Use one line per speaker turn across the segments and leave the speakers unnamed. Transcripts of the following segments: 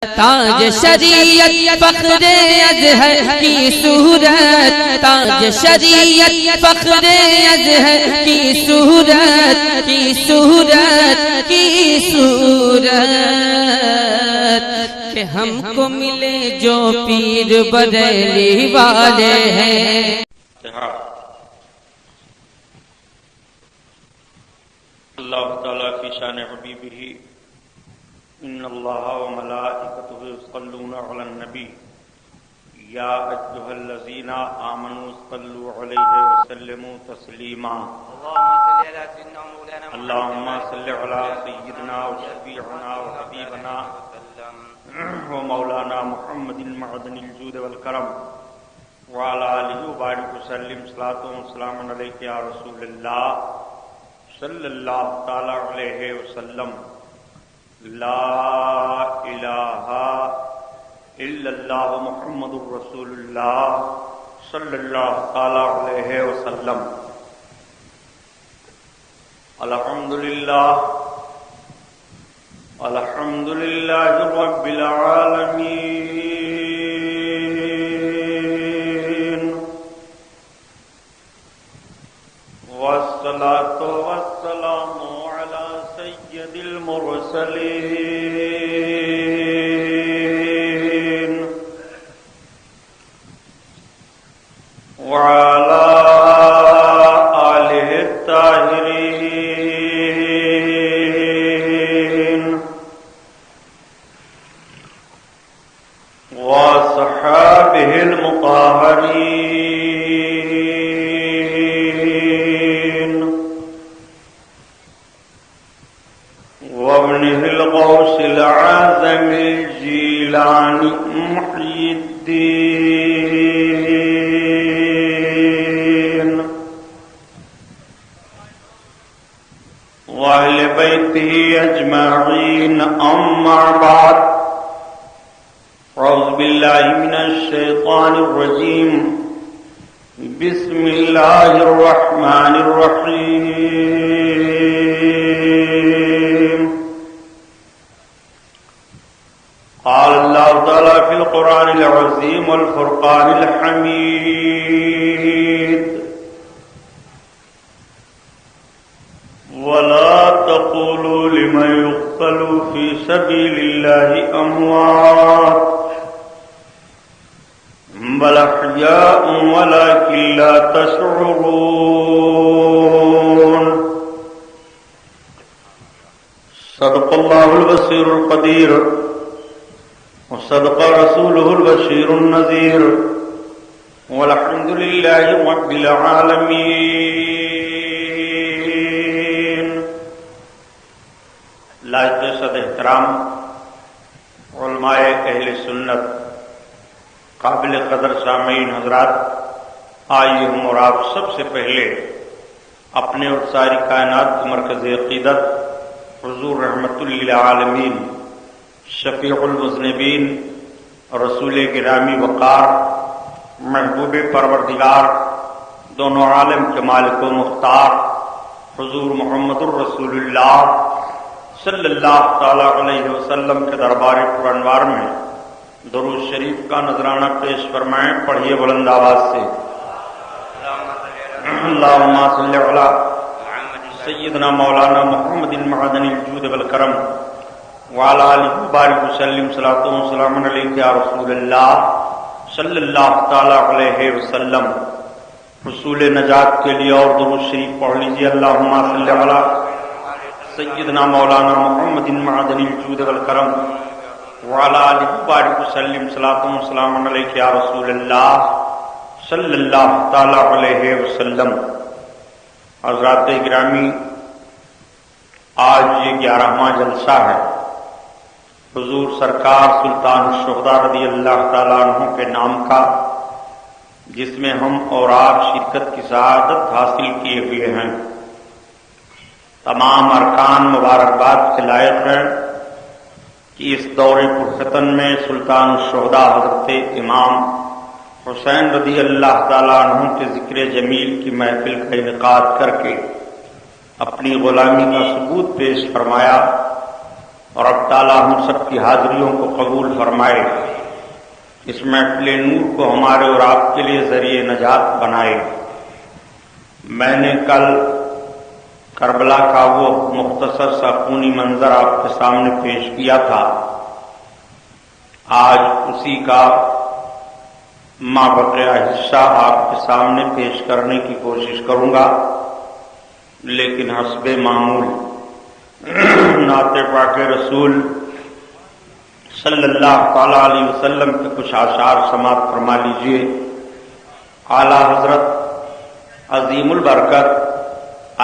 تاج شریعت فخر ازہر کی صورت، تاج شریعت فخر ازہر کی صورت، کی صورت، کی صورت، کہ ہم کو ملے جو پیر بریلی والے ہیں۔
اللہ تعالیٰ کی شان حبیبہ ان اللہ و ملائکتہ یصلون علی النبی یا ایھا الذین آمنوا صلوا علیہ وسلموا تسلیما اللہم صل علی سیدنا و شفیعنا و حبیبنا و مولانا محمد معدن الجود والکرم وعلی آلہ وبارک وسلم صلاۃ و سلام علیک یا رسول اللہ صلی اللہ تعالی علیہ وسلم۔ لا الہ الا اللہ محمد رسول اللہ صلی اللہ تعالی علیہ وسلم۔ الحمدللہ الحمدللہ رب العالمین والصلاة والسلام على سید المرسلین وعلى آلہ الطاہرین وصحابہ المطہرین وابنه الغوث العظم الجيلاني محي الدين وأهل بيته أجمعين أما بعد أعوذ بالله من الشيطان الرجيم بسم الله الرحمن الرحيم قال الله تعالى في القرآن العظيم والفرقان الحميد ولا تقولوا لمن يقتل في سبيل الله أموات بل أحياء ولكن لا تشعرون صدق الله البصير القدير وصدق رسوله البشير النذير والحمد لله رب العالمين۔ لائق صد احترام علماء اہل سنت، قابل قدر سامعین حضرات، آئیے ہم اور آپ سب سے پہلے اپنے اور ساری کائنات کی مرکز عقیدت حضور رحمت للعالمین شفیع المذنبین رسول گرامی وقار محبوب پروردگار دونوں عالم کے مالک و مختار حضور محمد الرسول اللہ صلی اللہ تعالی علیہ وسلم کے دربار پرانوار میں درود شریف کا نذرانہ پیش فرمائیں۔ پڑھیے بلند آواز سے، اللہم صلی علی سیدنا مولانا محمد معدن الجود والکرم وعلی آلہ وبارک وسلم صلاۃ و سلام علیک یا رسول اللہ صلی اللہ تعالی علیہ وسلم۔ حصول نجات کے لیے اور درود شریف پڑھ لیجیے۔ اللہم صلی علی سیدنا مولانا محمد معدن الجود والکرم وعلی آلہ وبارک وسلم صلاۃ و سلام علیک یا رسول اللہ صلی اللہ تعالی علیہ وسلم۔ حضرات گرامی، آج یہ 11واں جلسہ ہے حضور سرکار سلطان الشہداء رضی اللہ تعالیٰ عنہ کے نام کا، جس میں ہم اور آپ شرکت کی سعادت حاصل کیے ہوئے ہیں۔ تمام ارکان مبارکباد کے لائق ہیں کہ اس دور پرفتن میں سلطان الشہداء حضرت امام حسین رضی اللہ تعالیٰ عنہ کے ذکر جمیل کی محفل کا انعقاد کر کے اپنی غلامی کا ثبوت پیش فرمایا اور اب تعالیٰ ہم سب کی حاضریوں کو قبول فرمائے، اس محفل نور کو ہمارے اور آپ کے لیے ذریعہ نجات بنائے۔ میں نے کل کربلا کا وہ مختصر سا خونی منظر آپ کے سامنے پیش کیا تھا، آج اسی کا مابقیہ حصہ آپ کے سامنے پیش کرنے کی کوشش کروں گا، لیکن حسب معمول نعت پاک رسول صلی اللہ تعالی علیہ وسلم کے کچھ اشعار سماعت فرما لیجیے۔ اعلیٰ حضرت عظیم البرکت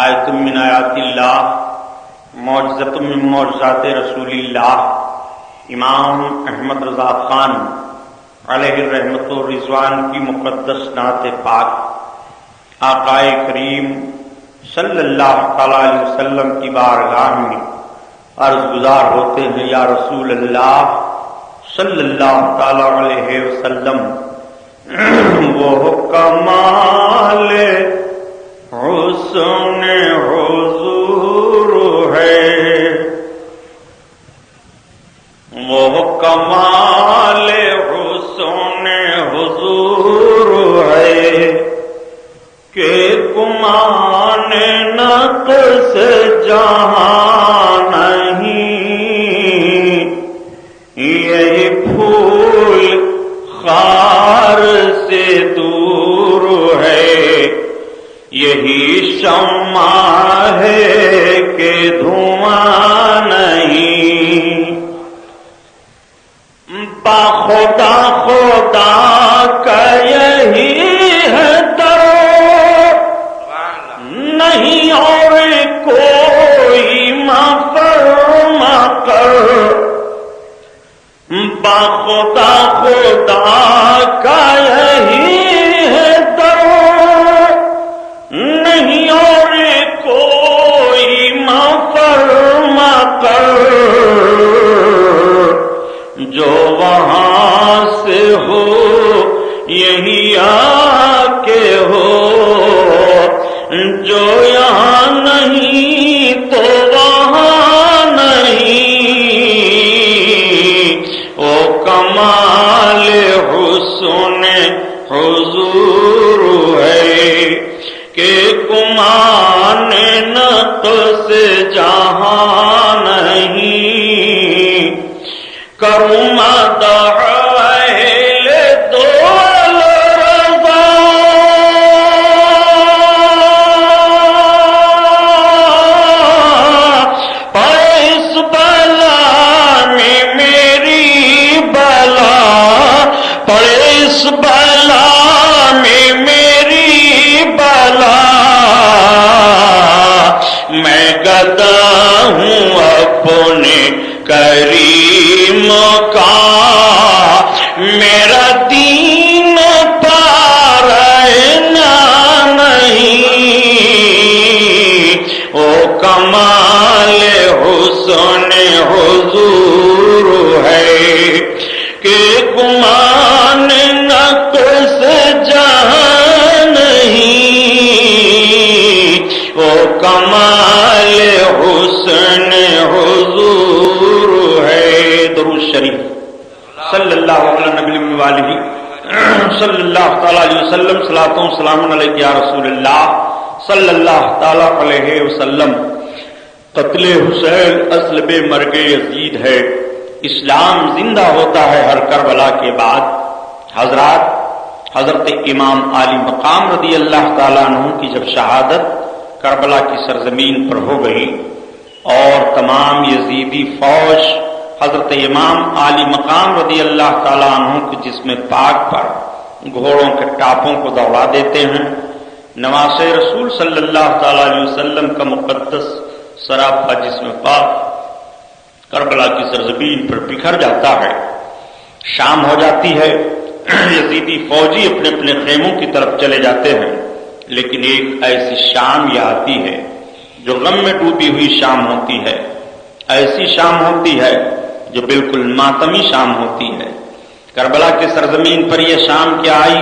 آیت من آیات اللہ معجزۃ من معجزات رسول اللہ امام احمد رضا خان علیہ الرحمت و رضوان کی مقدس نعت پاک آقا کریم صلی اللہ تعالی علیہ وسلم کی بارگاہ میں عرض گزار ہوتے ہیں، یا رسول اللہ صلی اللہ تعالی علیہ وسلم، وہ کمال حسن حضور ہے، وہ کمال حسن حضور ہے کہ گمان نقص جہاں نہیں، یہی پھول خار سے دور ہے، یہی شمع ہے کہ دھواں نہیں، باخدا خدا کا یہی ہے در، نہیں اور کوئی مفرما کر، باخدا خدا کا یہی ہے در، نہیں اور کوئی مفرما کر، جو وہاں سے ہو یہی آ کے ہو، جو یہاں نہیں تو وہاں نہیں، وہ کمال حسن حضور ہے کہ گمان نقص جہاں نہیں، کروں مدح اہل دول رضا، پر اس بلا میں میری بلا، پر اس بلا میں میری بلا، میں گدا ہوں اپنے کریم کا، میرا دین پارنا نہیں، او کمال حسن حضور ہے کہ گمان نقص جہاں نہیں، او کمال حسن حضور ہے۔ درود شریف صلی اللہ علیہ نبی والہ صلی اللہ تعالی علیہ وسلم، صلاۃ و سلام علیک یا رسول اللہ صلی اللہ تعالی علیہ وسلم۔ قتل حسین اصل بے مرگ یزید ہے، اسلام زندہ ہوتا ہے ہر کربلا کے بعد۔ حضرت امام عالی مقام رضی اللہ تعالیٰ عنہ کی جب شہادت کربلا کی سرزمین پر ہو گئی اور تمام یزیدی فوج حضرت امام عالی مقام رضی اللہ تعالیٰ عنہ کے جسم پاک پر گھوڑوں کے ٹاپوں کو دوڑا دیتے ہیں، نواز رسول صلی اللہ تعالیٰ علیہ وسلم کا مقدس سراپا جسم پاک کربلا کی سرزمین پر بکھر جاتا ہے۔ شام ہو جاتی ہے، یزیدی فوجی اپنے اپنے خیموں کی طرف چلے جاتے ہیں، لیکن ایک ایسی شام یہ آتی ہے جو غم میں ڈوبی ہوئی شام ہوتی ہے، ایسی شام ہوتی ہے جو بالکل ماتمی شام ہوتی ہے۔ کربلا کی سرزمین پر یہ شام کیا آئی،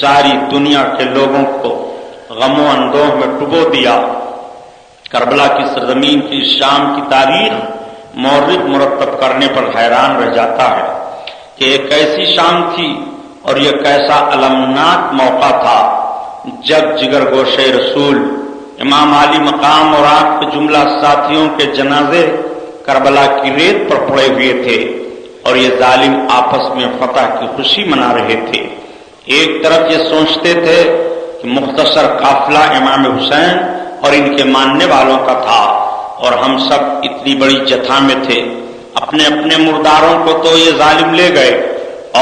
ساری دنیا کے لوگوں کو غم و اندوہ میں ڈبو دیا۔ کربلا کی سرزمین کی شام کی تاریخ مورد مرتب کرنے پر حیران رہ جاتا ہے کہ ایک ایسی شام تھی اور یہ کیسا المناک موقع تھا جب جگر گوشے رسول امام علی مقام اور آپ کے جملہ ساتھیوں کے جنازے کربلا کی ریت پر پڑے ہوئے تھے اور یہ ظالم آپس میں فتح کی خوشی منا رہے تھے۔ ایک طرف یہ سوچتے تھے کہ مختصر قافلہ امام حسین اور ان کے ماننے والوں کا تھا اور ہم سب اتنی بڑی جتھا میں تھے، اپنے اپنے مرداروں کو تو یہ ظالم لے گئے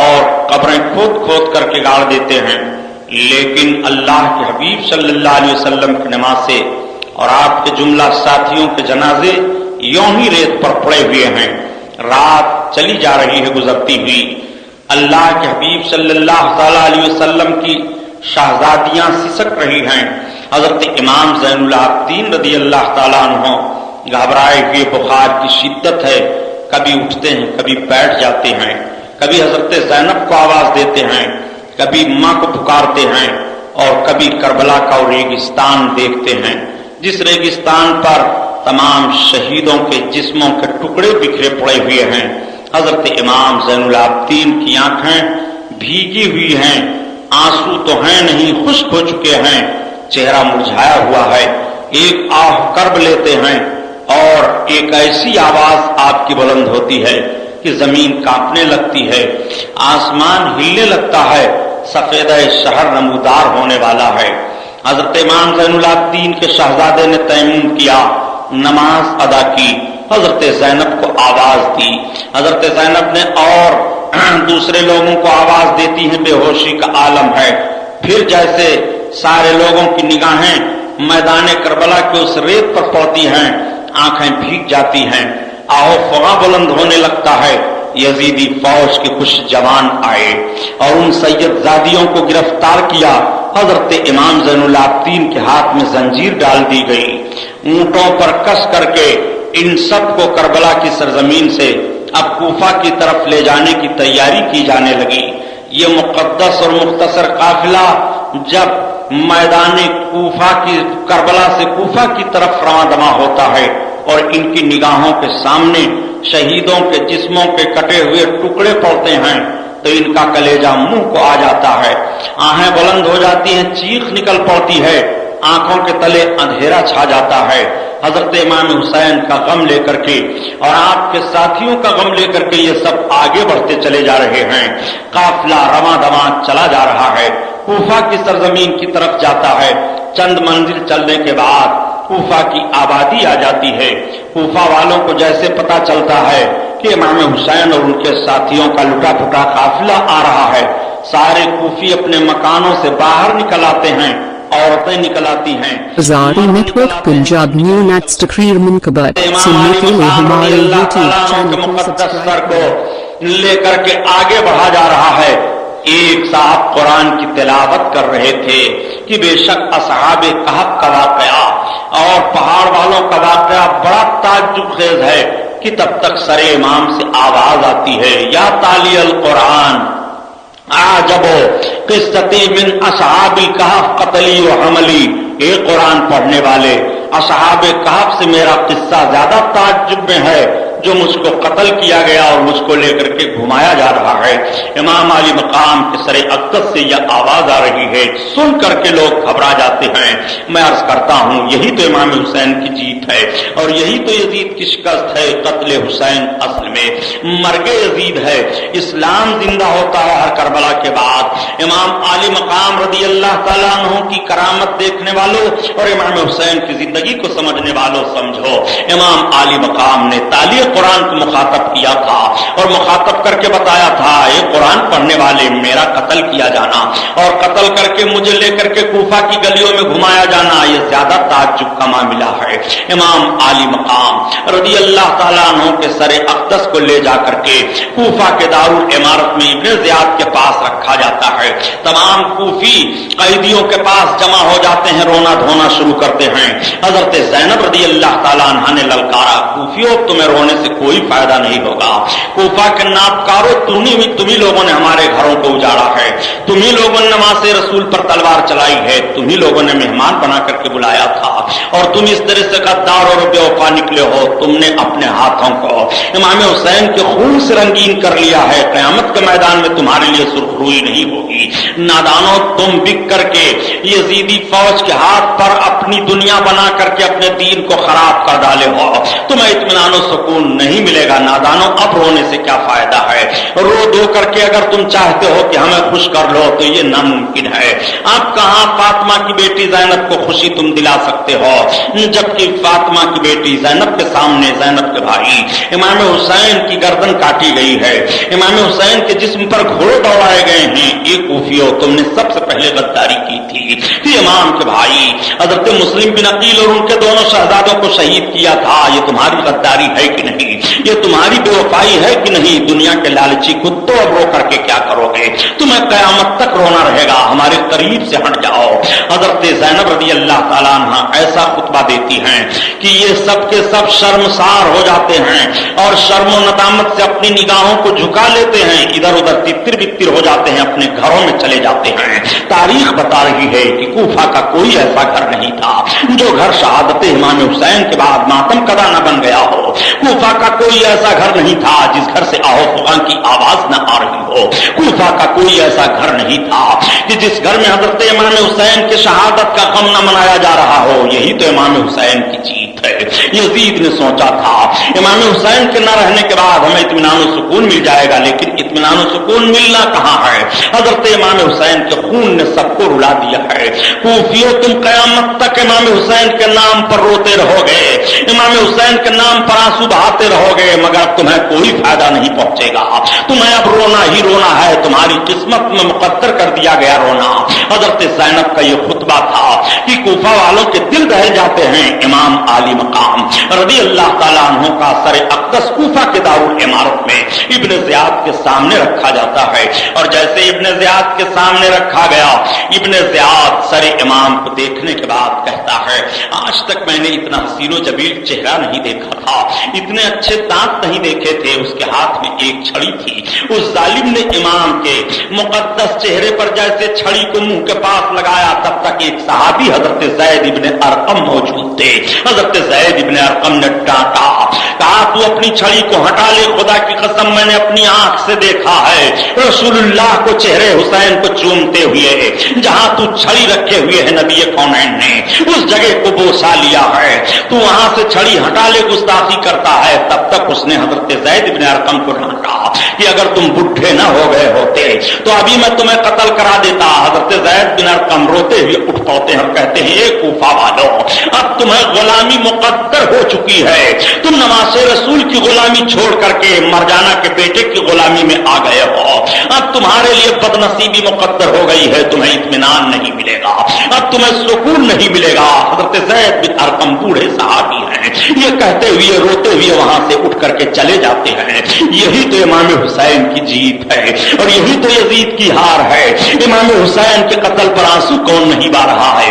اور قبریں کھود کھود کر کے گاڑ دیتے ہیں، لیکن اللہ کے حبیب صلی اللہ علیہ وسلم کی نماز سے اور آپ کے جملہ ساتھیوں کے جنازے یوں ہی ریت پر پڑے ہوئے ہیں۔ رات چلی جا رہی ہے گزرتی ہوئی، اللہ کے حبیب صلی اللہ تعالی علیہ وسلم کی شہزادیاں سسک رہی ہیں۔ حضرت امام زین العابدین رضی اللہ تعالیٰ عنہ گھبرائے ہوئے بخار کی شدت ہے، کبھی اٹھتے ہیں کبھی بیٹھ جاتے ہیں، کبھی حضرت زینب کو آواز دیتے ہیں، کبھی ماں کو پکارتے ہیں اور کبھی کربلا کا ریگستان دیکھتے ہیں جس ریگستان پر تمام شہیدوں کے جسموں کے ٹکڑے بکھرے پڑے ہوئے ہیں۔ حضرت امام زین العابدین کی آنکھیں بھیگی ہوئی ہیں، آنسو تو ہیں نہیں، خشک ہو چکے ہیں، چہرہ مرجھایا ہوا ہے، ایک آہ کرب لیتے ہیں اور ایک ایسی آواز آپ کی بلند ہوتی ہے کہ زمین کانپنے لگتی ہے، آسمان ہلنے لگتا ہے، سفیدہ شہر نمودار ہونے والا ہے۔ حضرت امام زین العابدین کے شہزادے نے تیمم کیا، نماز ادا کی، حضرت زینب کو آواز دی، حضرت زینب نے اور دوسرے لوگوں کو آواز دیتی ہیں، بے ہوشی کا عالم ہے۔ پھر جیسے سارے لوگوں کی نگاہیں میدان کربلا کے اس ریت پر پڑتی ہیں، آنکھیں بھیگ جاتی ہیں، آہو فغاں بلند ہونے لگتا ہے، یزیدی فوج کے کچھ جوان آئے اور ان سید زادیوں کو گرفتار کیا۔ حضرت امام زین العابدین کے ہاتھ میں زنجیر ڈال دی گئی، اونٹوں پر کس کر کے ان سب کو کربلا کی سرزمین سے اب کوفہ کی طرف لے جانے کی تیاری کی جانے لگی۔ یہ مقدس اور مختصر قافلہ جب میدان کوفہ کی کربلا سے کوفہ کی طرف رواں دواں ہوتا ہے اور ان کی نگاہوں کے سامنے شہیدوں کے جسموں کے کٹے ہوئے ٹکڑے پڑتے ہیں تو ان کا کلیجہ منہ کو آ جاتا ہے، آہیں بلند ہو جاتی ہیں، چیخ نکل پڑتی ہے، آنکھوں کے تلے اندھیرا چھا جاتا ہے۔ حضرت امام حسین کا غم لے کر کے اور آپ کے ساتھیوں کا غم لے کر کے یہ سب آگے بڑھتے چلے جا رہے ہیں، قافلہ رواں دواں چلا جا رہا ہے، کوفہ کی سرزمین کی طرف جاتا ہے۔ چند منزل چلنے کے بعد کوفہ کی آبادی آ جاتی ہے۔ کوفہ والوں کو جیسے پتہ چلتا ہے کہ امام حسین اور ان کے ساتھیوں کا لٹا پھٹا قافلہ آ رہا ہے، سارے کوفی اپنے مکانوں سے باہر نکل آتے ہیں، عورتیں نکل آتی ہیں۔
آزادی network Punjab new next تقریر منقبت سننے کے لیے ہمارے یوٹیوب چینل کو
مقدس سر
سبسکرائب
کو لے کر کے آگے بڑھا جا رہا ہے۔ ایک صاحب قرآن کی تلاوت کر رہے تھے کہ بے شک اصحاب کہف کا واقعہ اور پہاڑ والوں کا واقعہ بڑا تعجب خیز ہے کہ تب تک سر امام سے آواز آتی ہے، یا تالی القرآن عجبو قصتی من اصحاب الکہف قتلی و حملی۔ اے قرآن پڑھنے والے، اصحاب کہف سے میرا قصہ زیادہ تعجب میں ہے، جو مجھ کو قتل کیا گیا اور مجھ کو لے کر کے گھمایا جا رہا ہے۔ امام علی مقام کے سر اقدس سے یہ آواز آ رہی ہے، سن کر کے لوگ گھبرا جاتے ہیں۔ میں عرض کرتا ہوں یہی تو امام حسین کی جیت ہے اور یہی تو یزید کی شکست ہے۔ قتل حسین اصل میں مرگ یزید ہے، اسلام زندہ ہوتا ہے ہر کربلا کے بعد۔ امام علی مقام رضی اللہ تعالیٰ عنہ کی کرامت دیکھنے والوں اور امام حسین کی زندگی کو سمجھنے والوں سمجھو، امام علی مقام نے تالی قرآن کو مخاطب کیا تھا اور مخاطب کر کے بتایا تھا، یہ قرآن پڑھنے والے میرا قتل کیا جانا اور قتل کر کے مجھے لے کر کے کوفہ کی گلیوں میں گھمایا جانا یہ زیادہ تعجب کا معاملہ ہے۔ امام علی مقام رضی اللہ تعالیٰ عنہ کے سر اقدس کو لے جا کر کے کوفہ کے دارالعمارت میں ابن زیاد کے پاس رکھا جاتا ہے۔ تمام کوفی قیدیوں کے پاس جمع ہو جاتے ہیں، رونا دھونا شروع کرتے ہیں۔ حضرت زینب رضی اللہ تعالیٰ عنہ نے للکارا، کوفیوں تمہیں رونے से कोई फायदा नहीं होगा। कूफा के नापकारों, तुम्ही लोगों ने हमारे घरों को उजाड़ा है, तुम्ही लोगों ने नमाज़े रसूल पर तलवार चलाई है, तुम्ही लोगों ने मेहमान बना करके बुलाया था और तुम इस तरह से गद्दार और बेवफा निकले हो। तुमने अपने हाथों को इमाम हुसैन के खून से रंगीन कर लिया है। क़यामत के मैदान में तुम्हारे लिए सुरखरुई नहीं होगी। नादानों, तुम बिक करके यजीदी फौज के हाथ पर अपनी दुनिया बना करके अपने दीन को खराब कर डाले हो। तुम्हें इत्मीनान और सुकून नहीं मिलेगा। नादानों, अब रोने से क्या फायदा है? रो धो करके अगर तुम चाहते हो कि हमें खुश कर लो तो ये नामुमकिन है। आप कहां फातिमा की बेटी ज़ैनब को खुशी तुम दिला सकते हो, जबकि फातिमा की बेटी ज़ैनब के सामने ज़ैनब के भाई इमाम हुसैन की गर्दन काटी गई है, इमाम हुसैन के जिस्म पर घोड़े दौड़ाए गए हैं। ये कूफियों, तुमने सबसे पहले गद्दारी की थी कि इमाम के भाई हजरत मुस्लिम बिन अकील और उनके दोनों शहजादों को शहीद किया था। ये तुम्हारी गद्दारी है कि नहीं? ये तुम्हारी बेवफाई है कि नहीं? दुनिया के लालची कुत्तों, अब रो करके क्या करोगे? तुम्हें क़यामत तक रोना रहेगा। हमारे करीब से हट जाओ। हजरत ज़ैनब रज़ी अल्लाह ताला अन्हा ऐसा खुतबा देती हैं कि ये सब के सब शर्मसार हो जाते हैं और शर्म नदामत से अपनी निगाहों को झुका लेते हैं, इधर उधर तितर बितर हो जाते हैं, अपने घरों में चले जाते हैं। तारीख बता रही है कि कूफा का कोई ऐसा घर नहीं था जो घर शहादत इमाम हुसैन के बाद मातम कदा न बन गया हो। कूफा का कोई ऐसा घर नहीं था जिस घर से आहो फुगान की आवाज न आ रही हो। कूफा का कोई ऐसा घर नहीं था कि जिस घर में हजरत इमाम हुसैन के शहादत का गम न मनाया जा रहा हो। यही तो इमाम हुसैन की जीत है। यजीद ने सोचा था इमाम हुसैन के न रहने के बाद हमें इत्मीनान और सुकून मिल जाएगा, लेकिन इत्मीनान और सुकून मिलना कहां है? हजरत इमाम हुसैन के खून ने सबको रुला दिया है। कूफियों, तुम कयामत तक इमाम हुसैन के नाम पर रोते रहोगे, इमाम हुसैन के नाम पर आंसू बहाते रहोगे, मगर तुम्हें कोई फायदा नहीं पहुंचेगा। तुम्हें अब रोना ही रोना है। तुम्हारी किस्मत में मुकद्दर कर दिया गया रोना। हजरत ज़ैनब का यह खुतबा था कि कूफा वालों के दिल दहल जाते हैं। इमाम आली मकाम रज़ी अल्लाह ताला अन्हु का सर अक़दस कूफा के दारुल इमारत में इब्न ज़ियाद के सामने रखा जाता है और जैसे इब्न ज़ियाद के सामने रखा गया, इब्न ज़ियाद सर इमाम को देखने के बाद कहता है, आज तक मैंने इतना हसीनो जबील चेहरा नहीं देखा था, इतने अच्छे दांत नहीं देखे थे। उसके हाथ में एक छड़ी थी। उस जालिम ने इमाम के मुकद्दस चेहरे पर जैसे छड़ी को मुंह के पास लगाया, तब तक एक सहाबी हजरत ज़ैद इब्न अरकम मौजूद थे। हजरत ज़ैद इब्न अरकम ने डांटा, कहा तू अपनी छड़ी को हटा ले, खुदा की कसम मैंने अपनी आंख से देखा है रसूलुल्लाह को चेहरे हुसैन को चूमते हुए। जहां तू छड़ी रखे हुए है नबी कौनैन ने उस जगह को बोसा लिया है, तू वहां से छड़ी हटा ले, गुस्ताखी करता है। तब तक उसने हजरत ज़ैद इब्न अरकम को डांटा कि अगर तुम बुढ़े न हो गए होते तो अभी मैं तुम्हें कत्ल करा देता। हजरत ज़ैद बिन अरकम रोते हुए उठ पड़ते हैं और कहते हैं, ए कूफा वालों, अब तुम्हें गुलामी मुकद्दर हो चुकी है। तुम नवासे रसूल की गुलामी छोड़ करके मरजाना के बेटे की गुलामी में आ गए हो। अब तुम्हारे लिए बदनसीबी मुकद्दर हो गई है, तुम्हें इत्मीनान नहीं मिलेगा, अब तुम्हें सुकून नहीं मिलेगा। हजरत ज़ैद बिन अरकम बूढ़े सहाबी हैं, ये कहते हुए रोते हुए वहां से उठ करके चले जाते हैं। यही तो इमाम हुसैन की जीत है और यही तो यजीद की हार है। इमाम हुसैन के कत्ल पर आंसू कौन नहीं बहा रहा है?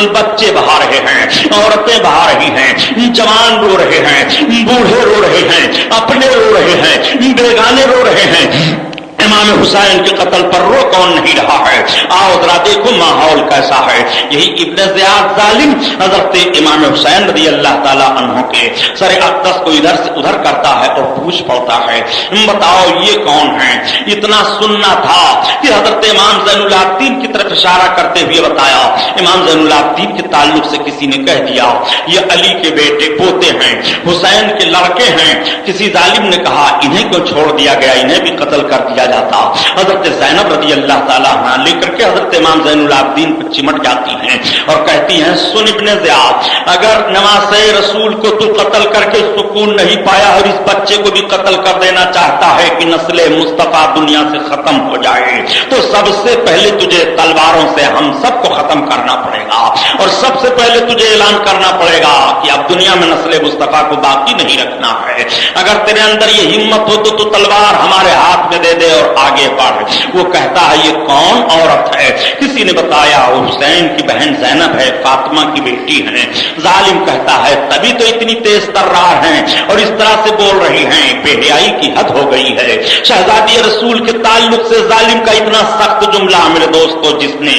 बच्चे बहा रहे हैं, औरतें बहा रही हैं, जवान रो रहे हैं, बूढ़े रो रहे हैं, अपने रो रहे हैं, बेगाने रो रहे हैं। इमाम हुसैन के कत्ल पर रो कौन नहीं रहा है? आओ जरा देखो माहौल कैसा है। यही इब्न ज़ियाद जालिम हजरत इमाम हुसैन रज़ी अल्लाह ताला अन्हु के सर अक़दस को इधर से उधर करता है और पूछ पड़ता है, बताओ ये कौन है? इतना सुनना था कि हजरत इमाम ज़ैनुल आबिदीन की तरफ इशारा करते हुए बताया। इमाम ज़ैनुल आबिदीन के ताल्लुक से किसी ने कह दिया ये अली के बेटे पोते हैं, हुसैन के लड़के हैं। किसी जालिम ने कहा इन्हें क्यों छोड़ दिया गया, इन्हें भी कत्ल कर दिया जाता। हजरत ज़ैनब रज़ी अल्लाह ताला अन्हा लेकर के हजरत इमाम ज़ैनुल आबिदीन पर चिमट जाती हैं और कहती हैं, सुन इब्ने ज़ियाद, अगर नवासे रसूल को तू कत्ल करके सुकून नहीं पाया और इस बच्चे को भी कत्ल कर देना चाहता है कि नस्ले मुस्तफा دنیا سے ختم ہو جائے تو سب سے پہلے تجھے تلواروں سے ہم سب کو ختم کرنا پڑے گا، اور سب سے پہلے تجھے اعلان کرنا پڑے گا کہ اب دنیا میں نسل مصطفیٰ کو باقی نہیں رکھنا ہے۔ اگر تیرے اندر یہ ہمت ہو تو تلوار ہمارے ہاتھ میں دے دے اور آگے بڑھ۔ وہ کہتا ہے یہ کون عورت ہے؟ کسی نے بتایا وہ حسین کی بہن زینب ہے، فاطمہ کی بیٹی ہے۔ ظالم کہتا ہے تبھی تو اتنی تیز ترار ہیں اور اس طرح سے بول رہی ہیں، بے حیائی کی حد ہو گئی ہے۔ شہزادی رسول کے تعلق سے ظالم کا اتنا سخت جملہ میرے دوستو، جس نے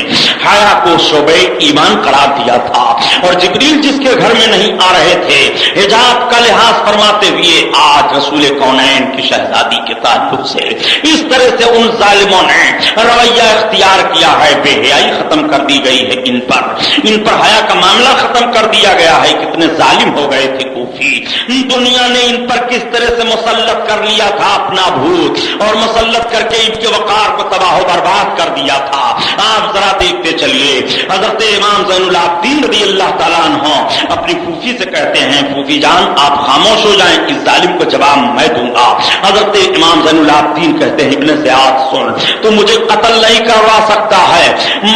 حیا کو شعبہ ایمان قرار دیا تھا، اور جبریل جس کے گھر میں نہیں آ رہے تھے حجاب کا لحاظ فرماتے ہوئے، آج رسول کونین کی شہزادی کے تعلق سے اس طرح سے ان ظالموں نے رویہ اختیار کیا ہے، بے حیائی ختم کر دی گئی ہے، ان پر حیا کا معاملہ ختم کر دیا گیا ہے۔ کتنے ظالم ہو گئے تھے کوفی، دنیا نے ان پر کس طرح سے مسلط کر لیا تھا اپنا بھوت، اور مسلط کر کے ان کے وقار کو تباہ و برباد کر دیا تھا۔ آپ ذرا دیکھتے چلیے، حضرت امام زین العابدین رضی اللہ تعالیٰ عنہ اپنی پھوپھی سے کہتے ہیں، پھوپھی جان آپ خاموش ہو جائیں، اس ظالم کو جواب میں دوں گا۔ حضرت امام زین العابدین کہتے ہیں، ابن زیاد سن، تو مجھے قتل نہیں کروا سکتا ہے،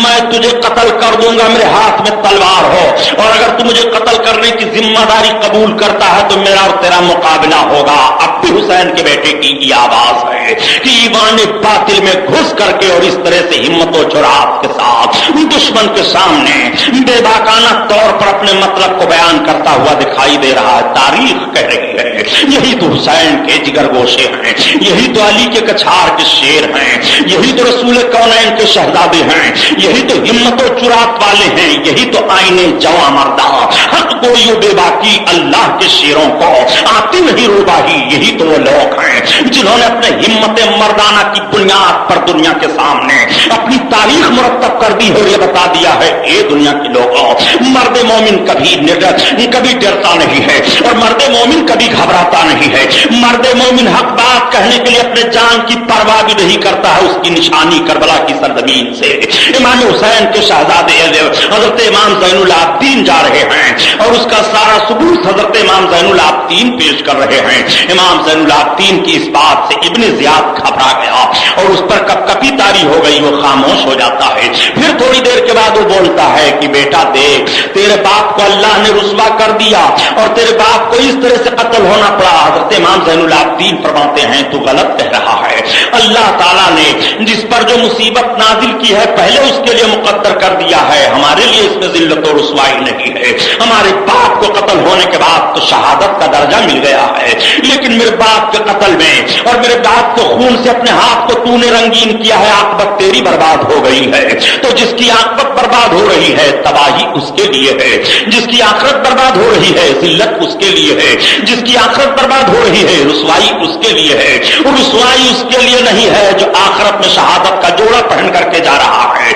میں تجھے قتل کر دوں گا، میرے ہاتھ میں تلوار ہو، اور اگر تو مجھے قتل کرنے کی ذمہ داری قبول کرتا ہے تو میرا اور تیرا مقابلہ ہوگا۔ اب بھی حسین کے بیٹے کی یہ آواز ہے کہ ایمان باطل میں گھس کر کے اور اس طرح سے ہمت و جرات کے ساتھ دشمن کے سامنے بے باکانہ طور پر اپنے مطلب کو بیان کرتا ہوا دکھائی دے رہا ہے۔ تاریخ کہہ رہی ہے یہی تو حسین کے جگر گوشے ہیں، یہی تو علی کے کچھار کے شیر ہیں، یہی تو رسول کونین کے شہزادے ہیں، یہی تو ہمت و جرات والے ہیں، یہی تو آئینے جواں مردہ حق گوئی و بے باکی اللہ کے شیروں کو آتی نہیں روباہی، یہی تو وہ لوگ ہیں جنہوں نے اپنے ہمت مردانہ کی بنیاد پر دنیا کے سامنے اپنی تاریخ مرتب کر دی اور یہ بتا دیا ہے، اے دنیا کے لوگوں، مرد مومن کبھی ڈرتا نہیں ہے، اور مرد مومن کبھی گھبراتا نہیں ہے، مرد مومن حق بات کہنے کے لیے اپنے جان کی پرواہ بھی نہیں کرتا ہے۔ اس کی نشانی کربلا کی سرزمین سے امام حسین کے شہزادے حضرت امام زین العابدین جا رہے ہیں، اور اس کا سارا ثبوت حضرت امام زین العابدین پیش کر رہے ہیں۔ امام زین العابدین کی اس بات سے ابن زیاد گھبرا گیا اور اس پر کپ کپی طاری ہو گئی، وہ خاموش ہو جاتا ہے۔ پھر تھوڑی دیر کے بعد وہ بولتا ہے کہ بیٹا دیکھ، تیرے باپ کو اللہ نے رسوا کر دیا اور تیرے باپ کو اس طرح سے قتل ہونا پڑا۔ حضرت امام زین العابدین فرماتے ہیں تو غلط کہہ رہا ہے، اللہ تعالیٰ نے جس پر جو مصیبت نازل کی ہے پہلے اس کے لیے مقدر کر دیا ہے، ہمارے لیے اس میں ذلت و رسوائی نہیں ہے۔ ہمارے باپ کو قتل ہونے کے بعد تو شہادت کا درجہ مل گیا ہے، لیکن میرے باپ کے قتل میں اور میرے باپ کو خون سے اپنے ہاتھ کو تو نے رنگین کیا ہے، عاقبت تیری برباد ہو گئی ہے۔ تو جس کی عاقبت برباد ہو رہی ہے تباہی اس کے لیے ہے، جس کی آخرت برباد ہو رہی ہے ذلت اس کے لیے ہے، جس کی آخرت برباد ہو رہی ہے رسوائی اس کے لیے ہے، اور رسوائی اس کے لیے نہیں ہے جو آخرت میں شہادت کا جوڑا پہن کر کے جا رہا ہے،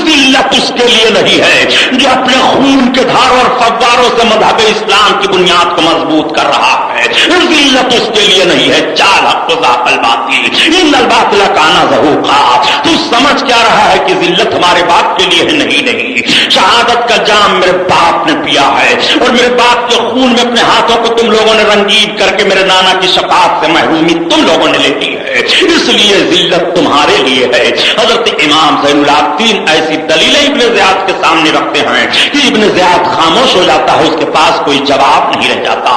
ذلت اس کے لیے نہیں ہے جو اپنے خون کے دھاروں اور فواروں سے مذہب اسلام کی بنیاد کو مضبوط کر رہا ہے، ذلت اس کے لیے نہیں ہے۔ چالک ذاق الباطل ان الباطل کان زہوقا، تو سمجھ کیا رہا ہے کہ ذلت ہمارے باپ کے لیے ہے؟ نہیں، شہادت کا جام میرے باپ نے پیا ہے، اور میرے باپ کے خون میں اپنے ہاتھوں کو تم لوگوں نے رنگین کر کے میرے نانا کی شفاعت سے محرومی تم لوگوں نے لیتی ہے، اس لیے ذلت تمہارے لیے ہے۔ حضرت امام زین العابدین ایسی دلیلیں ابن زیاد کے سامنے رکھتے ہیں کہ ابن زیاد خاموش ہو جاتا ہے، اس کے پاس کوئی جواب نہیں رہ جاتا۔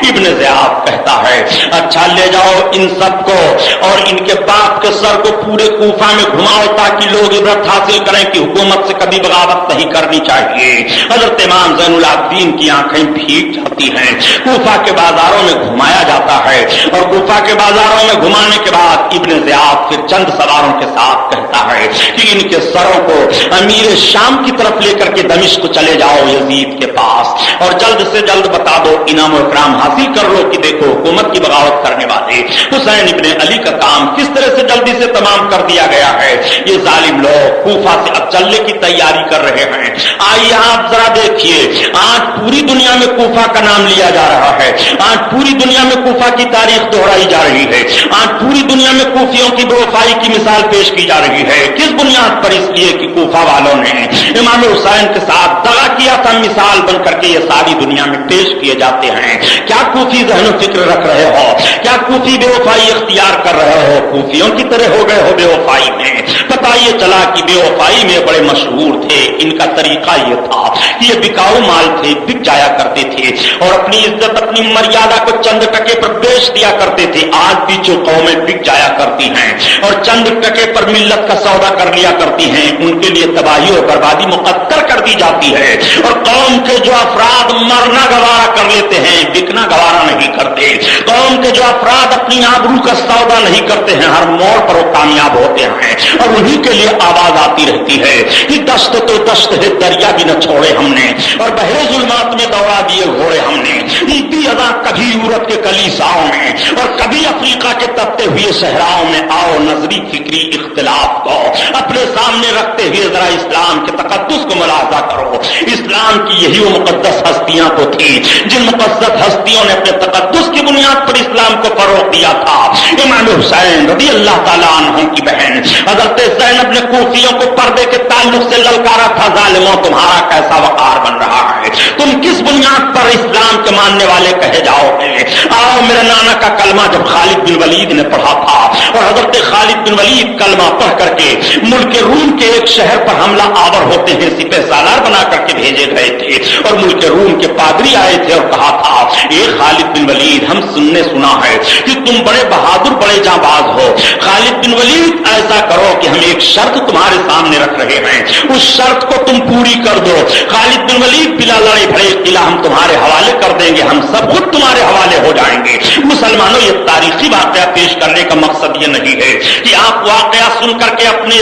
ابن زیاد کہتا ہے اچھا لے جاؤ ان سب کو اور ان کے باپ کے سر کو پورے کوفہ میں گھماؤ تاکہ لوگ عبرت حاصل کریں کہ حکومت سے کبھی بغاوت نہیں کرنی چاہیے۔ حضرت امام زین العابدین کی آنکھیں بھیگ جاتی ہیں، کوفہ کے بازاروں میں گھمایا جاتا ہے، اور کوفہ کے بازاروں میں گھمانے کے بعد ابن زیاد پھر چند سواروں کے ساتھ کہتا ہے کہ ان کے سروں کو امیر شام کی طرف لے کر کے دمشق چلے جاؤ یزید کے پاس، اور جلد سے جلد بتا دو، انعام و اکرام حاصل کر لو کہ دیکھو حکومت کی بغاوت کرنے والے حسین ابن علی کا کام کس طرح سے جلدی سے تمام کر دیا گیا ہے۔ یہ ظالم لوگ کوفہ سے اب چلنے کی تیاری کر رہے ہیں۔ آئیے آپ ذرا دیکھیے، آج پوری دنیا میں کوفہ کا نام لیا جا رہا ہے، آج پوری دنیا میں کوفہ کی تاریخ دہرائی جا رہی ہے، آج پوری دنیا दुनिया में कूफियों की बेवफाई की मिसाल पेश की जा रही है। किस बुनियाद पर? इसलिए कि कूफा वालों ने इमाम हुसैन के साथ दगा किया था, मिसाल बन करके ये सारी दुनिया में पेश किए जाते हैं। क्या कूफी ज़हन फिक्र रख रहे हो? क्या कूफी बेवफाई इख्तियार कर रहे हो? कूफियों की तरह हो गए हो बेवफाई में? पता ये चला कि बेवफाई में बड़े मशहूर थे। इनका तरीका ये था कि ये बिकाऊ माल थे, बिक जाया करते थे और अपनी इज्जत, अपनी मर्यादा को चंद टके पर बेच दिया करते थे। आज भी जो कौमें बिक जाया करती हैं और चंद टके पर मिल्लत का सौदा कर लिया करती हैं, उनके लिए तबाही और बर्बादी मुकद्दर कर दी जाती है। और कौम के जो अफराद मरना गवारा कर लेते हैं, बिकना गवारा नहीं करते। कौम के जो अफराद अपनी आबरू का सौदा नहीं करते हैं, हर मोड़ पर वो कामयाब होते हैं और उन्हीं के लिए आवाज आती रहती है कि दस्त तो दस्त है, दरिया भी न छोड़े हमने और बहरे जुल्मात में दौड़ा दिए घोड़े हमने। ईदी अदा कभी यूरोप के कलीसाओं में और कभी अफ्रीका के तपते हुए सहराओं में। आओ नजरी फिक्री इख्तिलाफ को अपने सामने रखते हुए जरा इस्लाम के तकद्दुस को मुलाजा करो। इस्लाम की यही वो मुकद्दस हस्तियां तो थी जिन मुकद्दस हस्तियों ने अपने तकद्दुस की बुनियाद पर इस्लाम को फरोग दिया था। इमाम हुसैन रज़ी अल्लाह ताला अन्हु की बहन हज़रत ज़ैनब ने कूफियों को पर्दे के ताल्लुक से ललकारा था, जालिमों तुम्हारा कैसा वकार बन रहा है, तुम किस बुनियाद पर इस्लाम के मानने वाले कहे जाओगे। आओ, मेरे नाना का कलमा जब खालिद बिन वलीद ने पढ़ा था और हजरत खालिद बिन वलीद कलमा पढ़ करके मुल्क रूम के एक शहर पर हमला आवर होते हैं, सिपह सालार बना करके भेजे गए थे और मुल्क रूम के पादरी आए थे और कहा था, ए खालिद बिन वलीद, हम सुनने सुना है कि तुम बड़े बहादुर, बड़े जाबाज हो। खालिद बिन वलीद, ऐसा करो कि हम एक शर्त तुम्हारे सामने रख रहे हैं, उस शर्त को तुम पूरी कर दो। खालिद बिन वलीद, बिला लड़े भरे किला हम तुम्हारे हवाले कर देंगे, हम सब खुद तुम्हारे हवाले हो जाएंगे। मुसलमानों, ये तारीखी वाकया पेश करने का मकसद ये नहीं है कि आप वाकया सुन करके अपने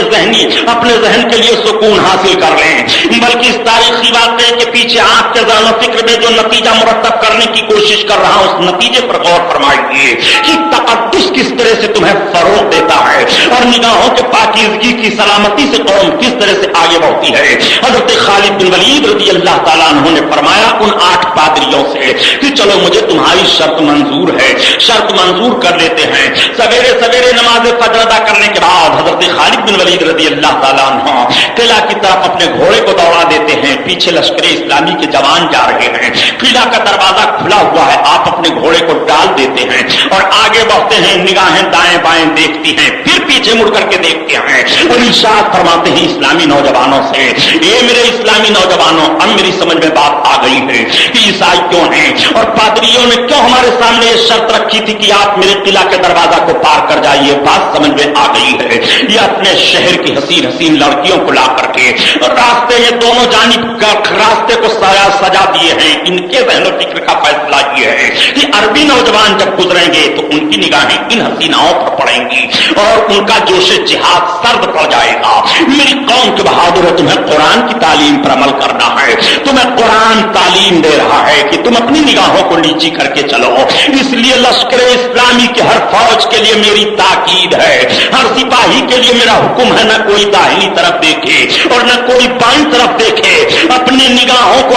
जहन के लिए सुकून हासिल कर लें, बल्कि इस तारीखी वाकये के पीछे आपके ज़हन और फिक्र में जो नतीजा मुरतब करने की कोशिश कर रहा हूं, उस नतीजे पर गौर फरमाइए कि तकद्दुस किस तरह से तुम्हें फरोग देता है और निगाहों के पाकीज़गी की सलामती से कौम किस तरह से आगे बढ़ती है। हज़रत खालिद बिन वलीद रज़ी अल्लाह ताला अन्हु ने फरमाया उन 8 पादरियों से कि चलो, मुझे तुम्हारी शर्त मंजूर है, शर्त मंजूर कर लेते हैं। सवेरे सवेरे नमाज फजर अदा करने के बाद हज़रत खालिद बिन वलीद रज़ी अल्लाह ताला अन्हु किला की तरफ अपने घोड़े को दौड़ा देते हैं। पीछे लश्कर इस्लामी के जवान जा रहे हैं, किला का दरवाजा खुला हुआ है, आप अपने घोड़े को डाल देते हैं और आगे बढ़ते हैं। निगाहें दाएं बाएं देखती हैं, फिर पीछे मुड़ करके देखते हैं और इरशाद फरमाते हैं इस्लामी नौजवानों से, ये मेरे इस्लामी नौजवानों, अब मेरी समझ में बात आ गई है कि ईसाई क्यों हैं और पादरियों ने क्यों हमारे सामने ये शर्त रखी थी कि आप मेरे किला के दरवाजा को पार कर जाइए। बात समझ में आ गई है। ये अपने शहर की हसीन हसीन लड़कियों को ला करके रास्ते में दोनों जानिब रास्ते को सजा दिए हैं। इनके ज़हन और फिक्र का फैसला ये है कि अरबी नौजवान जब गुजरेंगे तो उनकी निगाहें इन हसीनाओं पर पड़ेंगी और उनका जोश जिहाद सर्द पड़ जाएगा। मेरी कौम के बहादुर है, तुम्हें कुरान की तालीम पर अमल करना है, तुम्हें कुरान तालीम दे रहा है कि तुम अपनी निगाहों को नीची करके चलो। इसलिए लश्कर इस्लामी के हर फौज के लिए मेरी ताकीद है, हर सिपाही के लिए मेरा हुक्म है, न कोई दाहिनी तरफ देखे और न कोई बाईं तरफ देखे, अपनी निगाहों को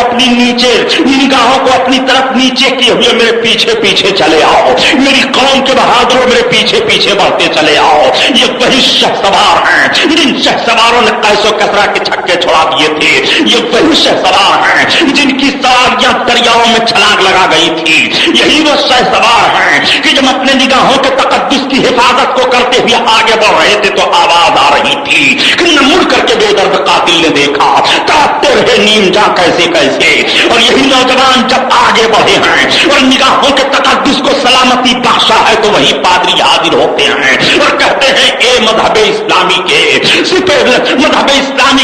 अपनी तरफ नीचे किए हुए मेरे पीछे पीछे चले आओ। मेरी कौम के बहादुर मेरे पीछे पीछे बढ़ते चले आओ। ये वही शहसवार हैं जिन शहसवारों ने कैसो कसरा के छक्के छोड़ा दिए थे। ये वही शहसवार हैं जिनकी सवारियां दरियाओं में छलांग लगा गई थी। यही वो शहसवार हैं कि जब अपने निगाहों के तकद्दुस की हिफाजत को करते हुए आगे बढ़ रहे थे तो आवाज आ रही थी कि न मुड़ करके बेदर्द कातिल ने देखा, काटते रहे नीम जा कैसे कैसे। और यही नौजवान जब आगे बढ़े हैं और निगाहों के तकद्दुस को सलामती बख्शा है तो वही पादरी हाजिर होते हैं और कहते हैं, ए मजहब इस्लामी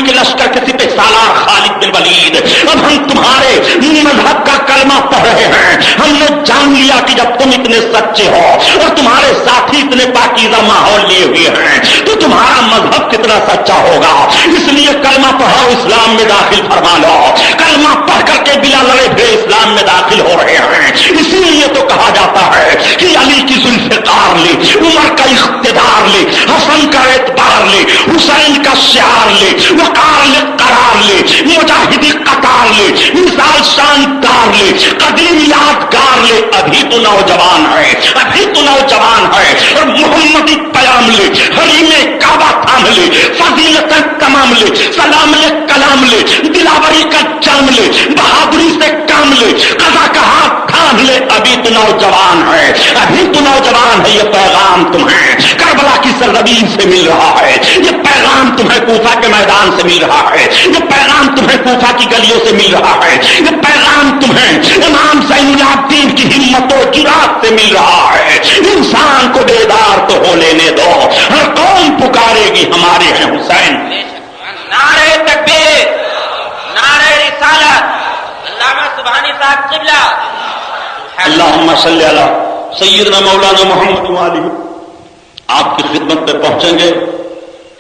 के लश्कर के सिपह सालार खालिद बिन वलीद, अब हम तुम्हारे मजहब का कलमा पढ़ रहे हैं। हमने जान लिया कि जब तुम इतने सच्चे हो और तुम्हारे साथी इतने पाकीज़ा माहौल लिए हुए हैं तो तुम्हारा मजहब कितना सच्चा होगा। इसलिए कलमा पढ़ाओ, इस्लाम में दाखिल फरमा लो। कलमा पढ़ करके बिला लड़े फिर इस्लाम में दाखिल हो रहे हैं। इसीलिए तो कहा जाता है कि अली की जुल्फ़िकार ले, उमर का इख्तिदार ले, हसन का एतबार ले, حسین کا شعار لے، وقار لے، قرار لے، مجاہدی قطار لے، مثال شاندار لے، قدیم یادگار لے. ابھی تو نوجوان ہے، ابھی تو نوجوان ہے، اور محمدی پیام لے، حریم کعبہ تھام لے، فضیلت تمام لے، سلام لے، کلام لے، دلاوری کا جام لے، بہادری سے کام لے، قضا کا ہاتھ تھام لے. ابھی تو نوجوان ہے، ابھی تو نوجوان ہے. یہ پیغام تمہیں کربلا کی سرزمین سے مل رہا ہے، یہ پیغام تمہیں کوفہ کے میدان سے مل رہا ہے، یہ پیغام تمہیں کوفہ کی گلیوں سے مل رہا ہے، یہ پیغام تمہیں امام زین العابدین کی ہمت و جرات سے مل رہا ہے. انسان کو بیدار تو ہو لینے دو، ہر قوم پکارے گی ہمارے ہیں حسین.
نعرہ تکبیر، نعرہ رسالت. علامہ سبحانی صاحب قبلہ.
اللہم صلی علی سیدنا مولانا محمد وآلہ. آپ کی خدمت میں پہنچیں گے.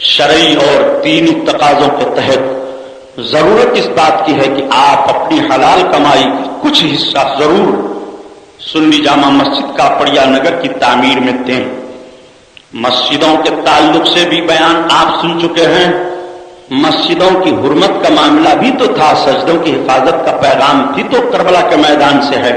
شرعی اور دینی تقاضوں کے تحت ضرورت اس بات کی ہے کہ آپ اپنی حلال کمائی کا کچھ حصہ ضرور سنی جامع مسجد کا پڑیا نگر کی تعمیر میں دیں. مسجدوں کے تعلق سے بھی بیان آپ سن چکے ہیں. مسجدوں کی حرمت کا معاملہ بھی تو تھا، سجدوں کی حفاظت کا پیغام بھی تو کربلا کے میدان سے ہے.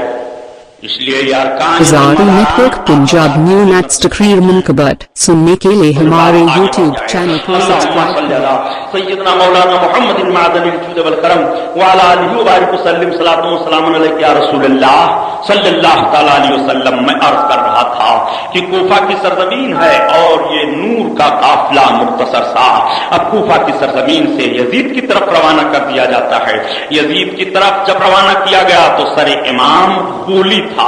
اس لیے یہ ارکان
ہزاروں نیٹ ورک پنجاب نیو نیٹس تقریر منقبت سننے کے لیے ہمارے یوٹیوب چینل کو سبسکرائب کریں.
سیدنا مولانا محمد معدن الجود والکرم وعلی آلہ وبارک وسلم صلاۃ و سلام علیک یا رسول اللہ صلی اللہ تعالی علیہ وسلم. میں عرض کر رہا تھا کہ کوفہ کی سرزمین ہے اور یہ نور کا قافلہ مختصر سا اب کوفہ کی سرزمین سے یزید کی طرف روانہ کر دیا جاتا ہے. یزید کی طرف جب روانہ کیا گیا تو سر امام خولی تھا،